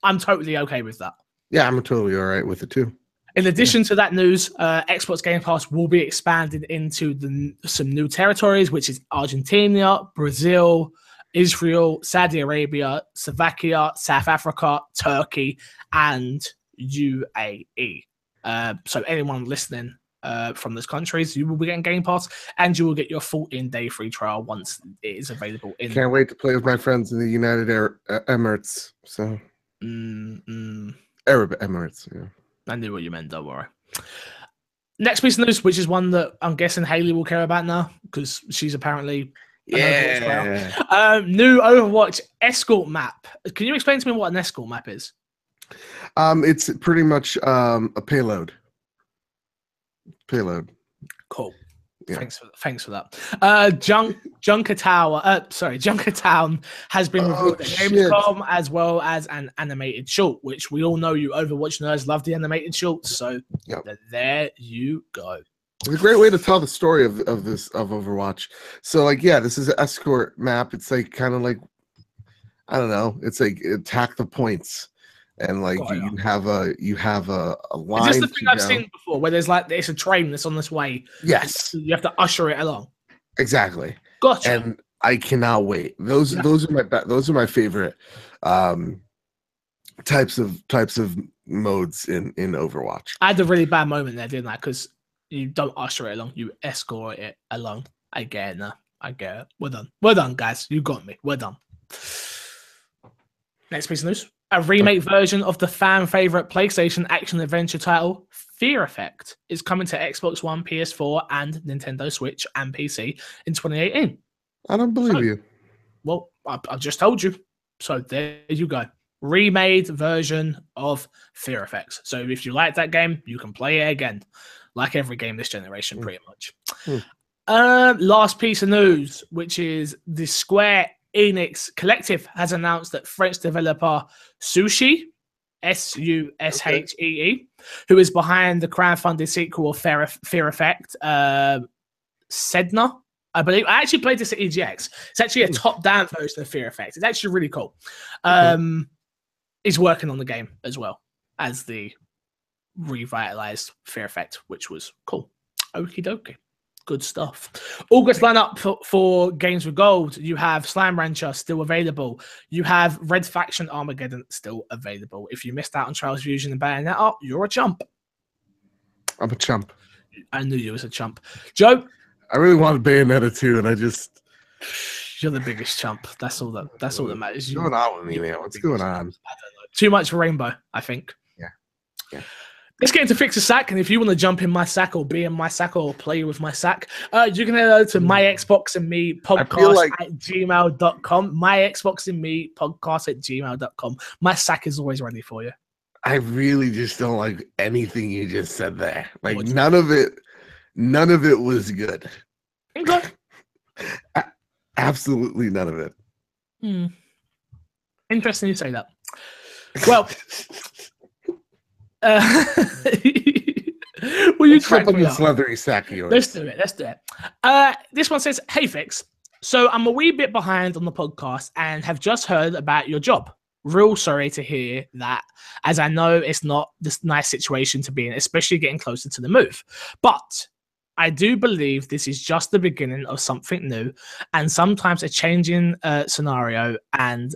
I'm totally okay with that. Yeah, I'm totally all right with it too. In addition to that news, Xbox Game Pass will be expanded into some new territories, which is Argentina, Brazil, Israel, Saudi Arabia, Slovakia, South Africa, Turkey, and UAE. So anyone listening from those countries, you will be getting Game Pass, and you will get your 14-day free trial once it is available. Can't wait to play with my friends in the United Emirates. So Arab Emirates, yeah. I knew what you meant, don't worry. Next piece of news, which is one that I'm guessing Haley will care about now, because she's apparently new Overwatch escort map. Can you explain to me what an escort map is? It's pretty much a payload. Cool. Yeah. Thanks for that. Junkertown has been revealed at Gamescom, as well as an animated short, which we all know you Overwatch nerds love the animated shorts. So there you go. It's a great way to tell the story of Overwatch. So this is an escort map. It's like kind of like, I don't know. It's like attack the points. And you have a line. Is this the thing I've seen before, where there's it's a train that's on this way? Yes, you have to usher it along. Exactly. Gotcha. And I cannot wait. Those are my favorite types of modes in Overwatch. I had a really bad moment there, didn't I? Because you don't usher it along, you escort it along. I get it now. I get it. We're done, guys. You got me. We're done. Next piece of news. A remake version of the fan favorite PlayStation action-adventure title, Fear Effect, is coming to Xbox One, PS4, and Nintendo Switch and PC in 2018. I don't believe you. Well, I just told you. So there you go. Remade version of Fear Effect. So if you like that game, you can play it again. Like every game this generation, pretty much. Last piece of news, which is the Square Enix Collective has announced that French developer Sushee, Sushee, who is behind the crowdfunded sequel of Fear Effect, Sedna, I believe. I actually played this at EGX. It's actually a top-down version of Fear Effect. It's actually really cool. Is working on the game as well as the revitalized Fear Effect, which was cool. Okie dokie. Good stuff. August lineup for Games with Gold. You have Slime Rancher still available. You have Red Faction Armageddon still available. If you missed out on Trials Fusion and Bayonetta, you're a chump. I'm a chump. I knew you was a chump. Joe? I really wanted Bayonetta too, and I just... You're the biggest chump. That's all that matters. What's going on with me, man? What's going on? I don't know. Too much rainbow, I think. Yeah. Let's get into Fix a Sack, and if you want to jump in my sack or be in my sack or play with my sack, you can head over to my Xbox and Me podcast at gmail.com. My Xbox and Me podcast at gmail.com. My sack is always ready for you. I really just don't like anything you just said there. Like none of it was good. Okay. Absolutely none of it. Interesting you say that. Well, will you crack me up? Leathery sack of yours. Let's do it. This one says, "Hey Fix, so I'm a wee bit behind on the podcast and have just heard about your job. Real sorry to hear that, as I know it's not this nice situation to be in, especially getting closer to the move. But I do believe this is just the beginning of something new, and sometimes a changing scenario and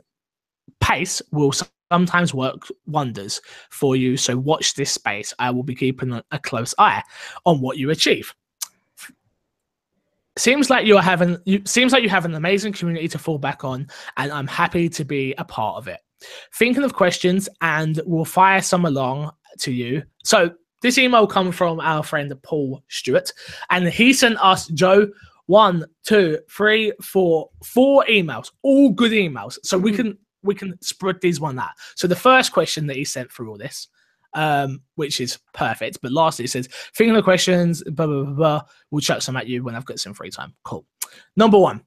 pace will sometimes work wonders for you. So watch this space. I will be keeping a close eye on what you achieve. Seems like you have an amazing community to fall back on, and I'm happy to be a part of it. Thinking of questions, and we'll fire some along to you." So this email comes from our friend Paul Stewart, and he sent us, Joe, 4 emails, all good emails. So we can spread these one out. So the first question that he sent through all this, which is perfect, but lastly it says, "Thinking of questions, blah blah blah blah. We'll chuck some at you when I've got some free time." Cool. Number 1.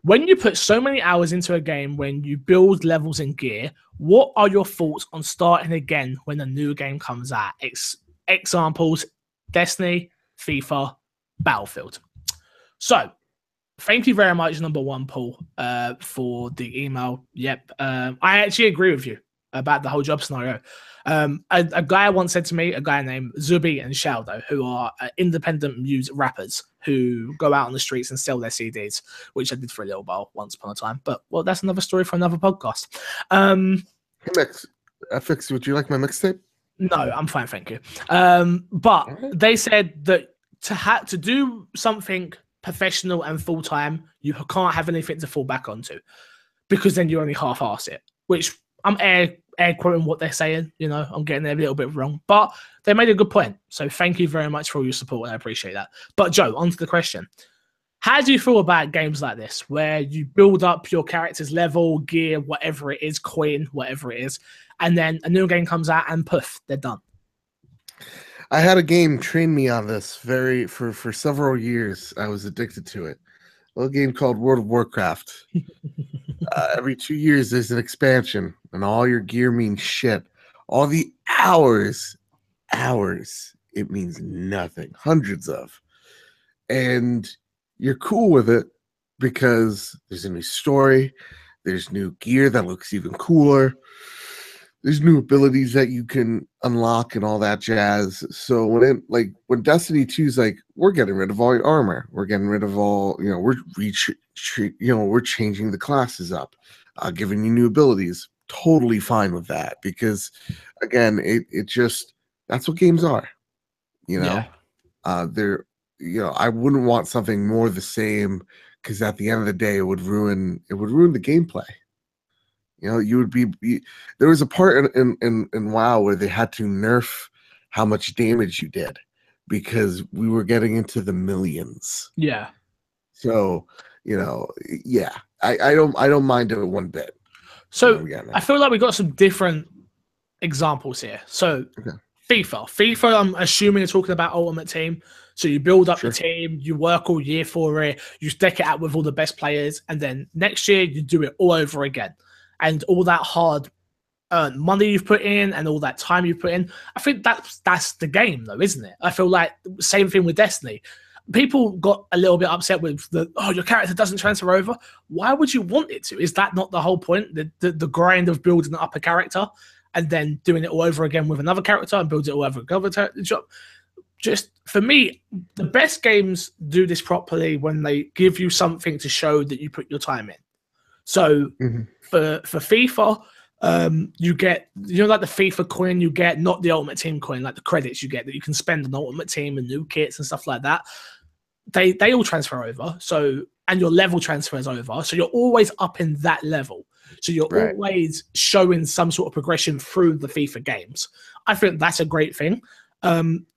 When you put so many hours into a game, when you build levels and gear, what are your thoughts on starting again when a new game comes out? Examples: Destiny, FIFA, Battlefield. So, thank you very much, number 1, Paul, for the email. Yep, I actually agree with you about the whole job scenario. A guy once said to me, a guy named XoB and Shaldo, who are independent music rappers who go out on the streets and sell their CDs, which I did for a little while once upon a time. But, well, that's another story for another podcast. Hey, Mix, FX, would you like my mixtape? No, I'm fine, thank you. But they said that to do something professional and full-time, you can't have anything to fall back onto, because then you only half-arse it, which I'm air quoting what they're saying. You know, I'm getting it a little bit wrong, but they made a good point. So thank you very much for all your support, and I appreciate that. But Joe, on to the question. How do you feel about games like this, where you build up your character's level, gear, whatever it is, coin, whatever it is, and then a new game comes out and poof, they're done? I had a game train me on this for several years. I was addicted to it. A little game called World of Warcraft. Every 2 years, there's an expansion, and all your gear means shit. All the hours, it means nothing. Hundreds of. And you're cool with it because there's a new story, there's new gear that looks even cooler, there's new abilities that you can unlock and all that jazz. So when Destiny 2 is like, we're getting rid of all your armor, we're getting rid of all, we're changing the classes up, giving you new abilities. Totally fine with that, because again, it just, that's what games are. They're, I wouldn't want something more the same, because at the end of the day, it would ruin the gameplay. You would be there was a part in WoW where they had to nerf how much damage you did, because we were getting into the millions. Yeah. So, I don't mind it one bit. So I feel like we got some different examples here. So FIFA, I'm assuming you're talking about Ultimate Team. So you build up the team, you work all year for it, you deck it out with all the best players, and then next year you do it all over again. And all that hard money you've put in and all that time you've put in, I think that's the game, though, isn't it? I feel like same thing with Destiny. People got a little bit upset with your character doesn't transfer over. Why would you want it to? Is that not the whole point? The grind of building up a character and then doing it all over again with another character and build it all over another character? just for me, the best games do this properly when they give you something to show that you put your time in. So for FIFA, you get, like the FIFA coin you get, not the Ultimate Team coin, like the credits you get that you can spend on Ultimate Team and new kits and stuff like that. They all transfer over. So, and your level transfers over. So you're always up in that level. So you're always showing some sort of progression through the FIFA games. I think that's a great thing.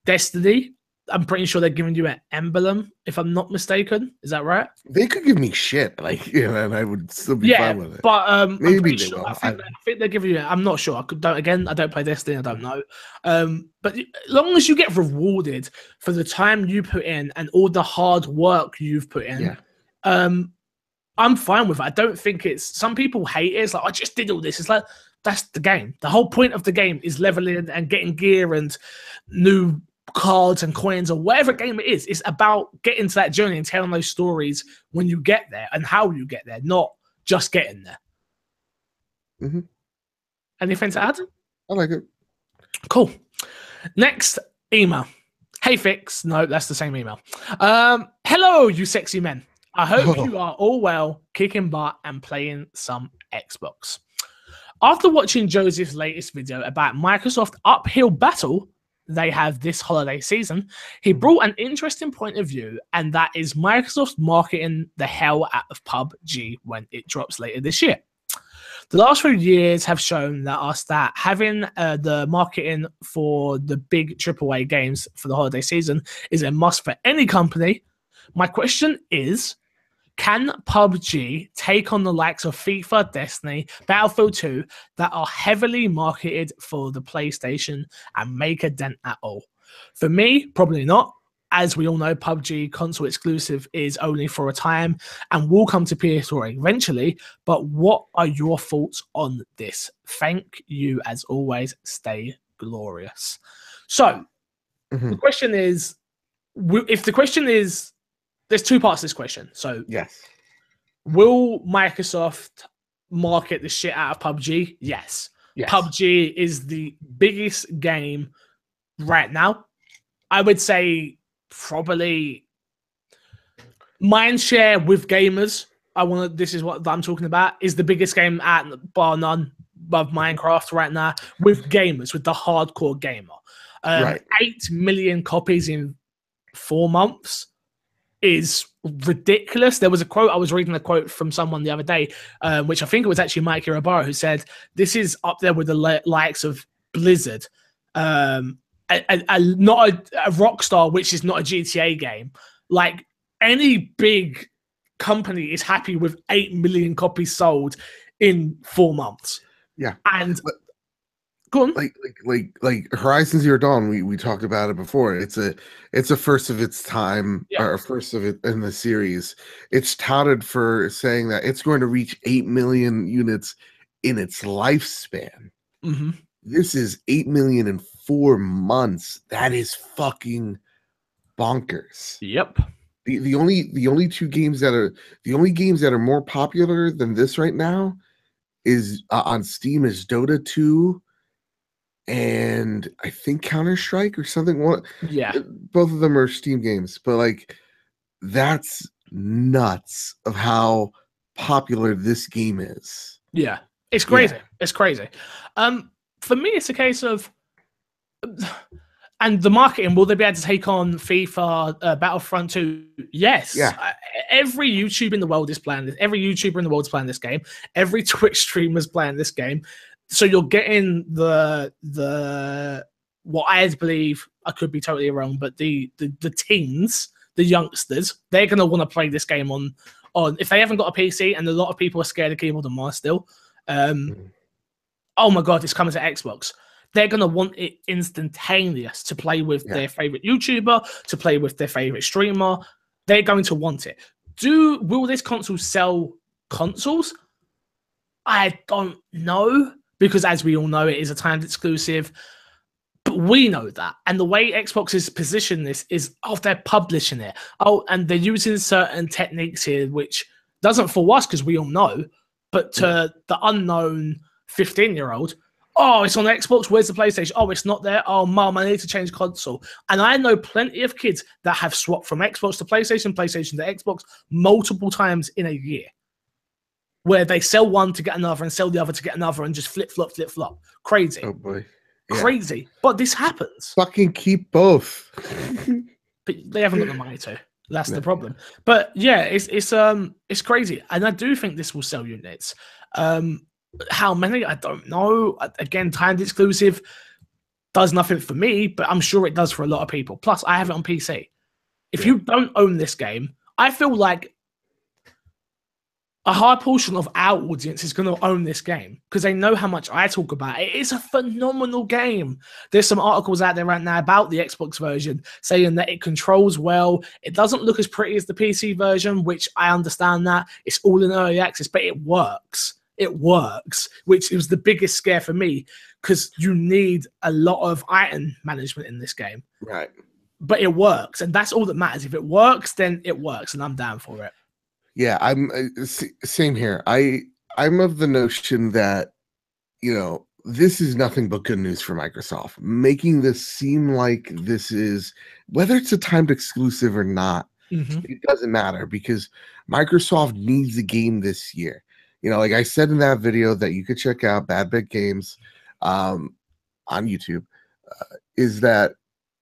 Destiny, I'm pretty sure they're giving you an emblem, if I'm not mistaken. Is that right? They could give me shit, like, and I would still be fine with it. But maybe they will. I think they're giving you. I'm not sure. I don't play Destiny. I don't know. But as long as you get rewarded for the time you put in and all the hard work you've put in, I'm fine with it. I don't think it's. Some people hate it. It's like, I just did all this. It's like, that's the game. The whole point of the game is leveling and getting gear and new cards and coins or whatever game it is. It's about getting to that journey and telling those stories when you get there and how you get there, not just getting there. Anything to add? I like it. Cool. Next email. Hey Fix. No, that's the same email. Hello, you sexy men. I hope you are all well, kicking butt and playing some Xbox. After watching Joseph's latest video about Microsoft uphill battle they have this holiday season, he brought an interesting point of view, and that is Microsoft marketing the hell out of PUBG when it drops later this year. The last few years have shown that having the marketing for the big AAA games for the holiday season is a must for any company. My question is, can PUBG take on the likes of FIFA, Destiny, Battlefield 2 that are heavily marketed for the PlayStation and make a dent at all? For me, probably not. As we all know, PUBG console exclusive is only for a time and will come to PS4 eventually. But what are your thoughts on this? Thank you, as always. Stay glorious. So, the question is, there's two parts to this question. So, yes. Will Microsoft market the shit out of PUBG? Yes. PUBG is the biggest game right now. I would say probably mindshare with gamers. This is what I'm talking about, is the biggest game at bar none above Minecraft right now with gamers, with the hardcore gamer. 8 million copies in 4 months is ridiculous. There was a quote, I was reading a quote from someone the other day, which I think it was actually Mike Irabara, who said, this is up there with the likes of Blizzard, not a Rockstar, which is not a GTA game. Like, any big company is happy with 8 million copies sold in 4 months. Yeah. And go on. Like Horizon Zero Dawn, we talked about it before. It's a first of its time, or first of it in the series. It's touted for saying that it's going to reach 8 million units in its lifespan. This is 8 million in 4 months. That is fucking bonkers. Yep. The only two games that are more popular than this right now is on Steam is Dota 2 and I think Counter-Strike or something. Both of them are Steam games, but like, that's nuts of how popular this game is. Yeah, it's crazy. It's crazy. For me, it's a case of, and the marketing, will they be able to take on FIFA, Battlefront 2? Yes. Yeah. Every YouTuber in the world is playing this. Every YouTuber in the world is playing this game. Every Twitch streamer is playing this game. So you're getting the what I believe, I could be totally wrong, but the teens, the youngsters, they're gonna want to play this game on if they haven't got a PC, and a lot of people are scared of keyboard and mouse still. Oh my god, it's coming to Xbox. They're gonna want it instantaneous to play with their favorite YouTuber, to play with their favorite streamer. They're going to want it. Will this console sell consoles? I don't know, because as we all know, it is a timed exclusive. But we know that. And the way Xbox is positioned this is, they're publishing it. And they're using certain techniques here, which doesn't fool us because we all know. But to the unknown 15-year-old, Oh, it's on Xbox. Where's the PlayStation? Oh, it's not there. Oh, mom, I need to change console. And I know plenty of kids that have swapped from Xbox to PlayStation, PlayStation to Xbox multiple times in a year, where they sell one to get another and sell the other to get another and just flip, flop, flip, flop. Crazy. Oh boy. Yeah. Crazy. But this happens. Fucking keep both. But they haven't got the money to. That's the problem. But yeah, it's crazy. And I do think this will sell units. How many? I don't know. Again, timed exclusive does nothing for me, but I'm sure it does for a lot of people. Plus, I have it on PC. If you don't own this game, I feel like a high portion of our audience is going to own this game because they know how much I talk about it. It's a phenomenal game. There's some articles out there right now about the Xbox version saying that it controls well. It doesn't look as pretty as the PC version, which I understand that. It's all in early access, but it works. It works, which was the biggest scare for me because you need a lot of item management in this game. Right. But it works, and that's all that matters. If it works, then it works, and I'm down for it. Yeah, I'm same here. I'm of the notion that, you know, this is nothing but good news for Microsoft. Making this seem like this is, whether it's a timed exclusive or not, it doesn't matter because Microsoft needs a game this year. You know, like I said in that video that you could check out, Bad Bet Games, on YouTube, is that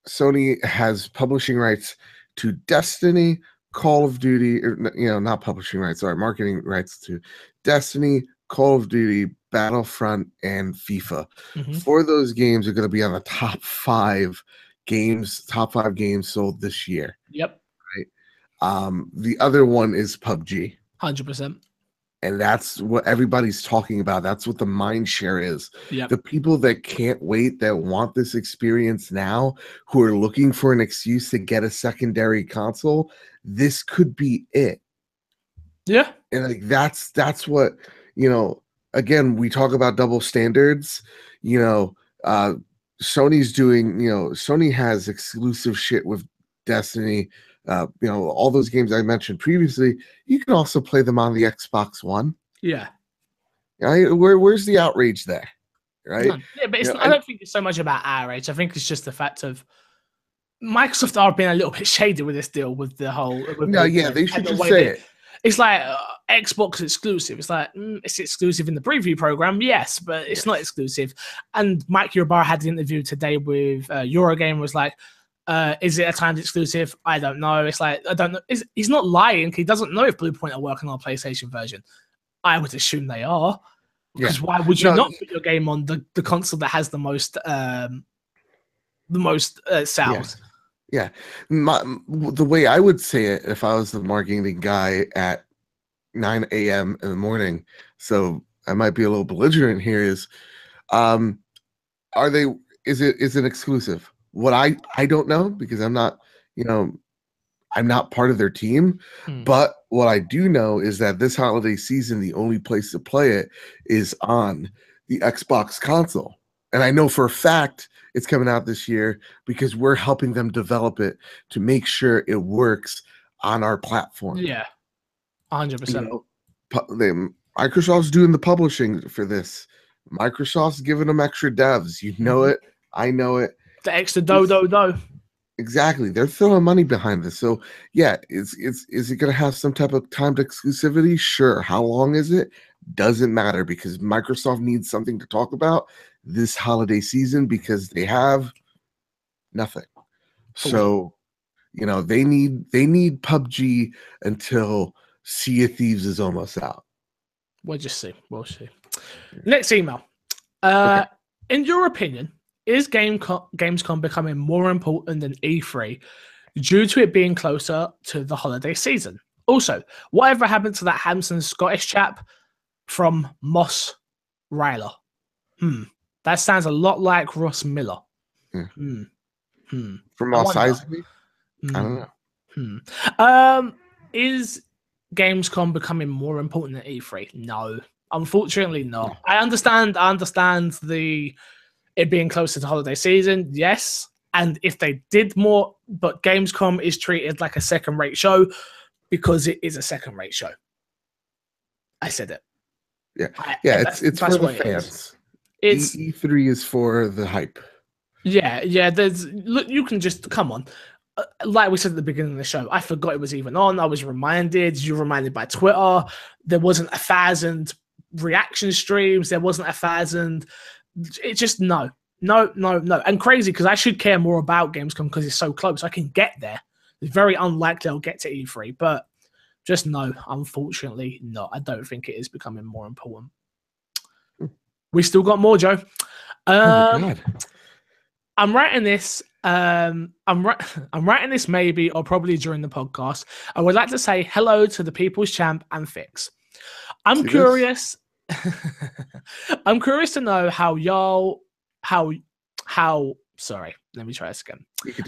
Sony has publishing rights to Destiny, Call of Duty, or, you know, not publishing rights, sorry, marketing rights to Destiny, Call of Duty, Battlefront, and FIFA. Four of those games are going to be on the top five games sold this year. Yep. Right. The other one is PUBG. 100%. And that's what everybody's talking about. That's what the mind share is. Yep. The people that can't wait, that want this experience now, who are looking for an excuse to get a secondary console, this could be it. Yeah. And like that's what, you know, again, we talk about double standards. You know, Sony's doing, you know, Sony has exclusive shit with Destiny. You know, all those games I mentioned previously, you can also play them on the Xbox One. Yeah. Right? Where's the outrage there? Right? Yeah, but it's, you know, I don't think it's so much about outrage. I think it's just the fact of Microsoft are being a little bit shady with this deal with the whole. They should just say it. It's like Xbox exclusive. It's like it's exclusive in the preview program, yes, but it's not exclusive. And Mike Yurbar had the interview today with Eurogamer. Was like, is it a timed exclusive? I don't know. It's like, I don't know. He's not lying. He doesn't know if Bluepoint are working on a PlayStation version. I would assume they are. Because why would you not put your game on the console that has the most sales? Yeah. The way I would say it if I was the marketing guy at 9 a.m. in the morning, so I might be a little belligerent here, is is it exclusive? What I don't know because I'm not, you know, I'm not part of their team, but what I do know is that this holiday season, the only place to play it is on the Xbox console. And I know for a fact it's coming out this year because we're helping them develop it to make sure it works on our platform. Yeah, 100%. You know, Microsoft's doing the publishing for this. Microsoft's giving them extra devs. You know it. I know it. The extra dough. Exactly. They're throwing money behind this. So yeah, is it going to have some type of timed exclusivity? Sure. How long is it? Doesn't matter because Microsoft needs something to talk about this holiday season because they have nothing. So, you know, they need PUBG until Sea of Thieves is almost out. We'll just see. We'll see. Next email. In your opinion, is Gamescom becoming more important than E3 due to it being closer to the holiday season? Also, whatever happened to that handsome Scottish chap from Moss Ryler? That sounds a lot like Ross Miller. From Moss Eisley? I don't know. Is Gamescom becoming more important than E3? No, unfortunately not. I understand it being closer to holiday season, yes. And if they did more, but Gamescom is treated like a second-rate show because it is a second-rate show. I said it. Yeah, it's for the fans. It's E3 is for the hype. yeah. Look, you can just come on. Like we said at the beginning of the show, I forgot it was even on. I was reminded. You were reminded by Twitter. There wasn't 1,000 reaction streams. There wasn't 1,000. It's just no. And crazy because I should care more about Gamescom because it's so close. I can get there. It's very unlikely I'll get to E3, but just no. Unfortunately, not. I don't think it is becoming more important. We still got more, Joe. Oh my God. I'm writing this. I'm writing this maybe or probably during the podcast. I would like to say hello to the People's Champ and Fix. I'm curious. I'm curious to know how y'all. Sorry, let me try this again.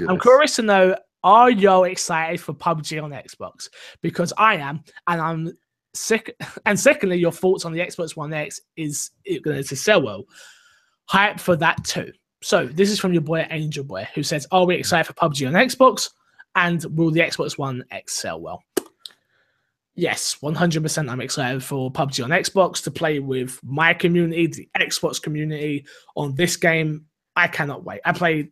I'm curious to know, are y'all excited for PUBG on Xbox? Because I am, and I'm sick. And secondly, your thoughts on the Xbox One X, is it going to sell well? Hype for that too. So this is from your boy Angel Boy, who says, are we excited for PUBG on Xbox? And will the Xbox One X sell well? Yes, 100% I'm excited for PUBG on Xbox, to play with my community, the Xbox community on this game. I cannot wait. I played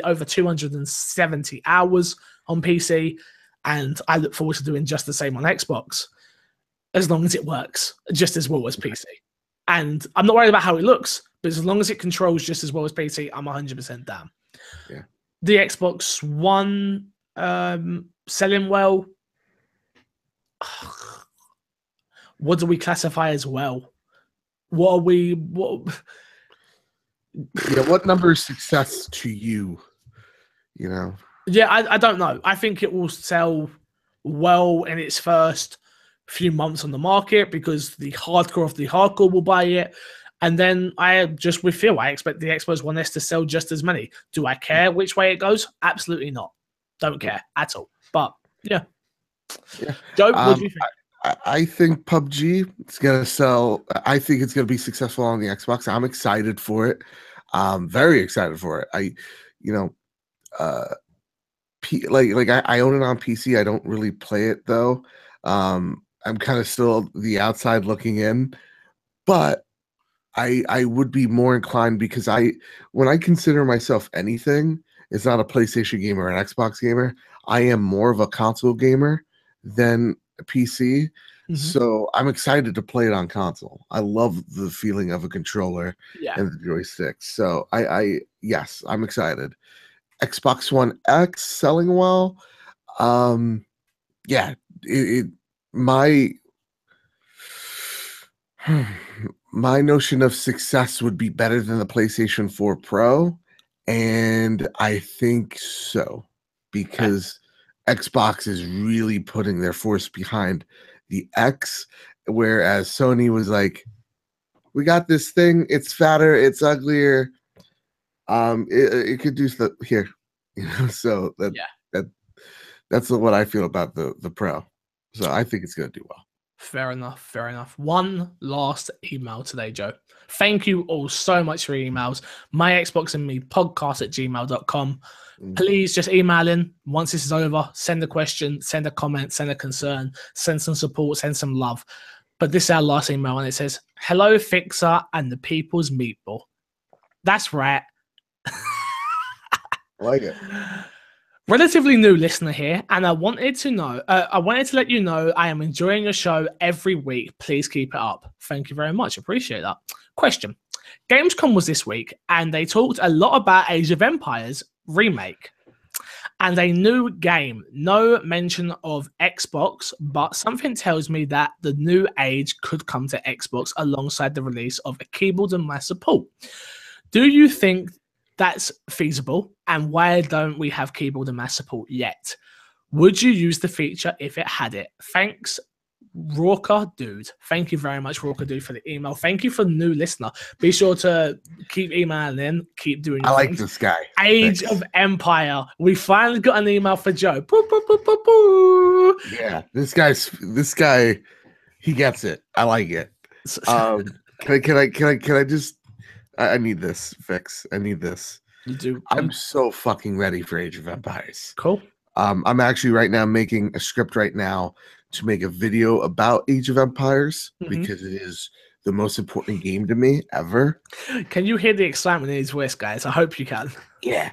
over 270 hours on PC, and I look forward to doing just the same on Xbox, as long as it works just as well as PC. And I'm not worried about how it looks, but as long as it controls just as well as PC, I'm 100% down. Yeah. The Xbox One selling well. What do we classify as well? What number is success to you? You know? Yeah, I don't know. I think it will sell well in its first few months on the market because the hardcore of the hardcore will buy it. And then I expect the Xbox One S to sell just as many. Do I care which way it goes? Absolutely not. Don't care at all. But yeah. Joe, what do you think? I think PUBG is going to sell. I think it's going to be successful on the Xbox. I'm excited for it. Very excited for it. I own it on PC. I don't really play it though. I'm kind of still the outside looking in, but I would be more inclined because when I consider myself anything, it's not a PlayStation gamer or an Xbox gamer. I am more of a console gamer than a PC. Mm-hmm. So I'm excited to play it on console. I love the feeling of a controller and the joystick. So yes, I'm excited. Xbox One X selling well. My notion of success would be better than the PlayStation 4 Pro, and I think so because Xbox is really putting their force behind the X, whereas Sony was like, we got this thing, it's fatter, it's uglier, it could do stuff here, so that's what I feel about the Pro. So I think it's going to do well. Fair enough. One last email today, Joe. Thank you all so much for your emails. myxboxandmepodcast@gmail.com. Please just email in once this is over. Send a question, send a comment, send a concern, send some support, send some love. But this is our last email, and it says, hello, Fixer and the People's Meatball. That's right. I like it. Relatively new listener here, and I wanted to let you know I am enjoying your show every week. Please keep it up. Thank you very much. Appreciate that. Question. Gamescom was this week, and they talked a lot about Age of Empires remake and a new game. No mention of Xbox, but something tells me that the new Age could come to Xbox alongside the release of a keyboard and mouse support. Do you think that's feasible, and why don't we have keyboard and mouse support yet? Would you use the feature if it had it? Thanks, Rorker Dude. Thank you very much, Rorker Dude, for the email. Thank you for the new listener. Be sure to keep emailing in, keep doing your things. This guy. Age of Empire. We finally got an email for Joe. Boo, boo, boo, boo, boo. Yeah, this guy, he gets it. I like it. Can I just? I need this fix. I need this. You do. I'm so fucking ready for Age of Empires. Cool. I'm actually right now making a script right now to make a video about Age of Empires because it is the most important game to me ever. Can you hear the excitement in his voice, guys? I hope you can. Yeah,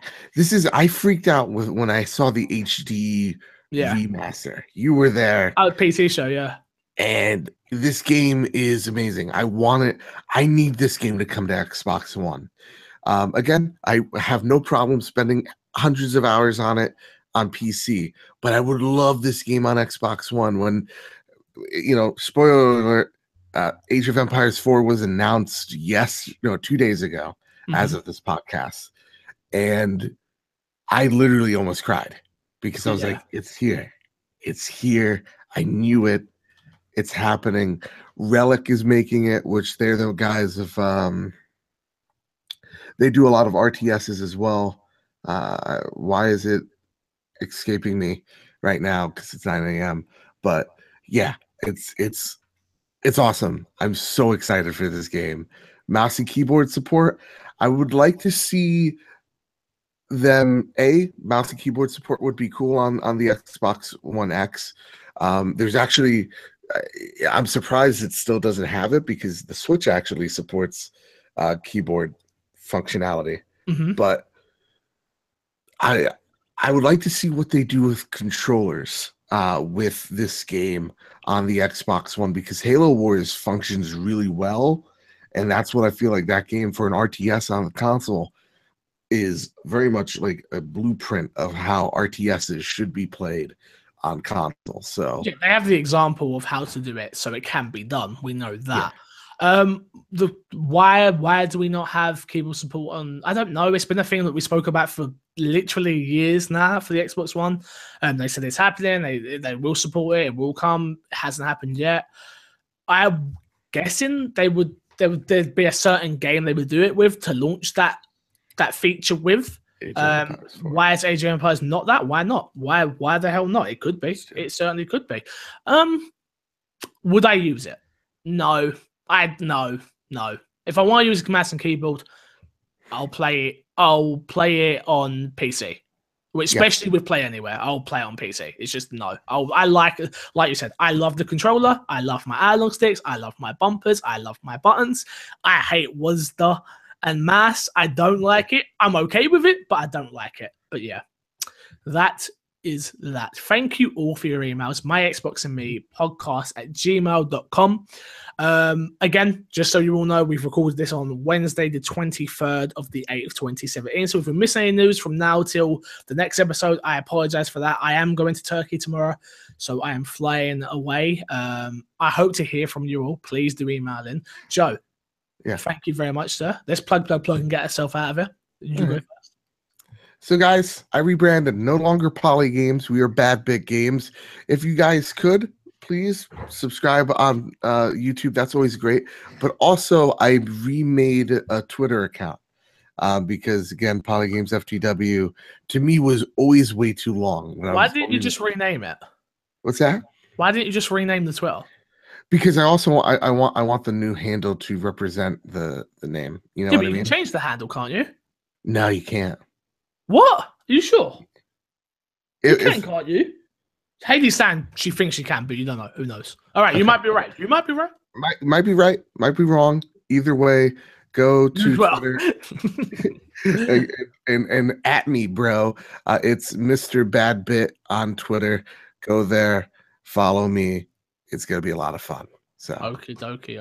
I freaked out when I saw the HD remaster. You were there. Oh, PC show, yeah. And this game is amazing. I need this game to come to Xbox One. Again, I have no problem spending hundreds of hours on it on PC, but I would love this game on Xbox One. When, spoiler alert, Age of Empires 4 was announced 2 days ago as of this podcast. And I literally almost cried because I was like, it's here. It's here. I knew it. It's happening. Relic is making it, which they're the guys of they do a lot of RTSs as well. Why is it escaping me right now? Because it's 9 a.m. But yeah, it's awesome. I'm so excited for this game. Mouse and keyboard support. I would like to see them. Mouse and keyboard support would be cool on the Xbox One X. There's actually, I'm surprised it still doesn't have it because the Switch actually supports keyboard functionality. But I would like to see what they do with controllers with this game on the Xbox One, because Halo Wars functions really well, and that's what I feel like that game for an RTS on the console is very much like a blueprint of how RTSs should be played on console. So yeah, they have the example of how to do it, so it can be done. We know that. Why do we not have keyboard support on? I don't know. It's been a thing that we spoke about for literally years now for the Xbox One. They said it's happening. They will support it. It will come. It hasn't happened yet. I'm guessing there'd be a certain game they would do it with to launch that feature with. Why is Age of Empires not that? Why not? Why the hell not? It could be. It certainly could be. Would I use it? No. No. If I want to use a mouse and keyboard, I'll play it. I'll play it on PC. Especially with Play Anywhere, I'll play it on PC. It's just no. I like you said, I love the controller. I love my analog sticks. I love my bumpers. I love my buttons. I hate WASD and mass. I don't like it. I'm okay with it, but I don't like it. But yeah, that is that. Thank you all for your emails. myxboxandmepodcast@gmail.com. Again, just so you all know, we've recorded this on Wednesday, the 23rd of the 8th, 2017. So if we miss any news from now till the next episode, I apologize for that. I am going to Turkey tomorrow, so I am flying away. I hope to hear from you all. Please do email in. Joe, thank you very much, sir. Let's plug, and get ourselves out of here. You go first. So guys, I rebranded. No longer Poly Games. We are Bad Bit Games. If you guys could, please subscribe on YouTube. That's always great. But also, I remade a Twitter account because, again, Poly Games FTW to me was always way too long. Why didn't you just rename it? What's that? Why didn't you just rename the Twitter? Because I also I want the new handle to represent the name. You know what I mean? You can change the handle, can't you? No, you can't. What? Are you sure? Can't you? Haley Sand, she thinks she can, but you don't know. Who knows? All right, you might be right. You might be right. Might be right. Might be wrong. Either way, go to Twitter and at me, bro. It's Mr. Bad Bit on Twitter. Go there, follow me. It's gonna be a lot of fun. So okie dokie.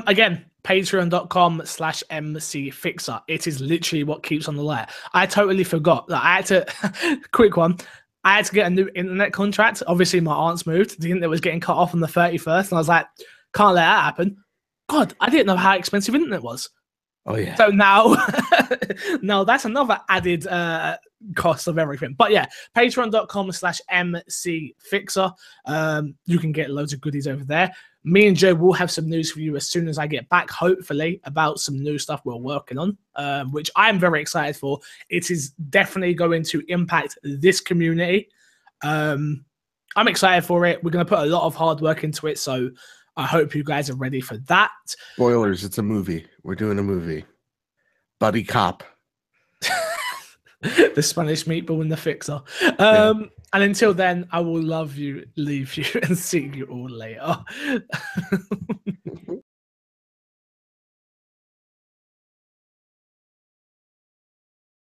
Again, patreon.com/MC Fixer. It is literally what keeps on the light. I totally forgot that I had to quick one. I had to get a new internet contract. Obviously, my aunt's moved. The internet was getting cut off on the 31st, and I was like, can't let that happen. God, I didn't know how expensive internet was. Oh yeah. So now, no, that's another added cost of everything. But yeah, patreon.com/MC Fixer. You can get loads of goodies over there. Me and Joe will have some news for you as soon as I get back, hopefully, about some new stuff we're working on, which I'm very excited for. It is definitely going to impact this community. I'm excited for it. We're going to put a lot of hard work into it, so I hope you guys are ready for that. Spoilers, it's a movie. We're doing a movie. Buddy cop. The Spanish meatball and the Fixer. And until then, I will love you, leave you, and see you all later.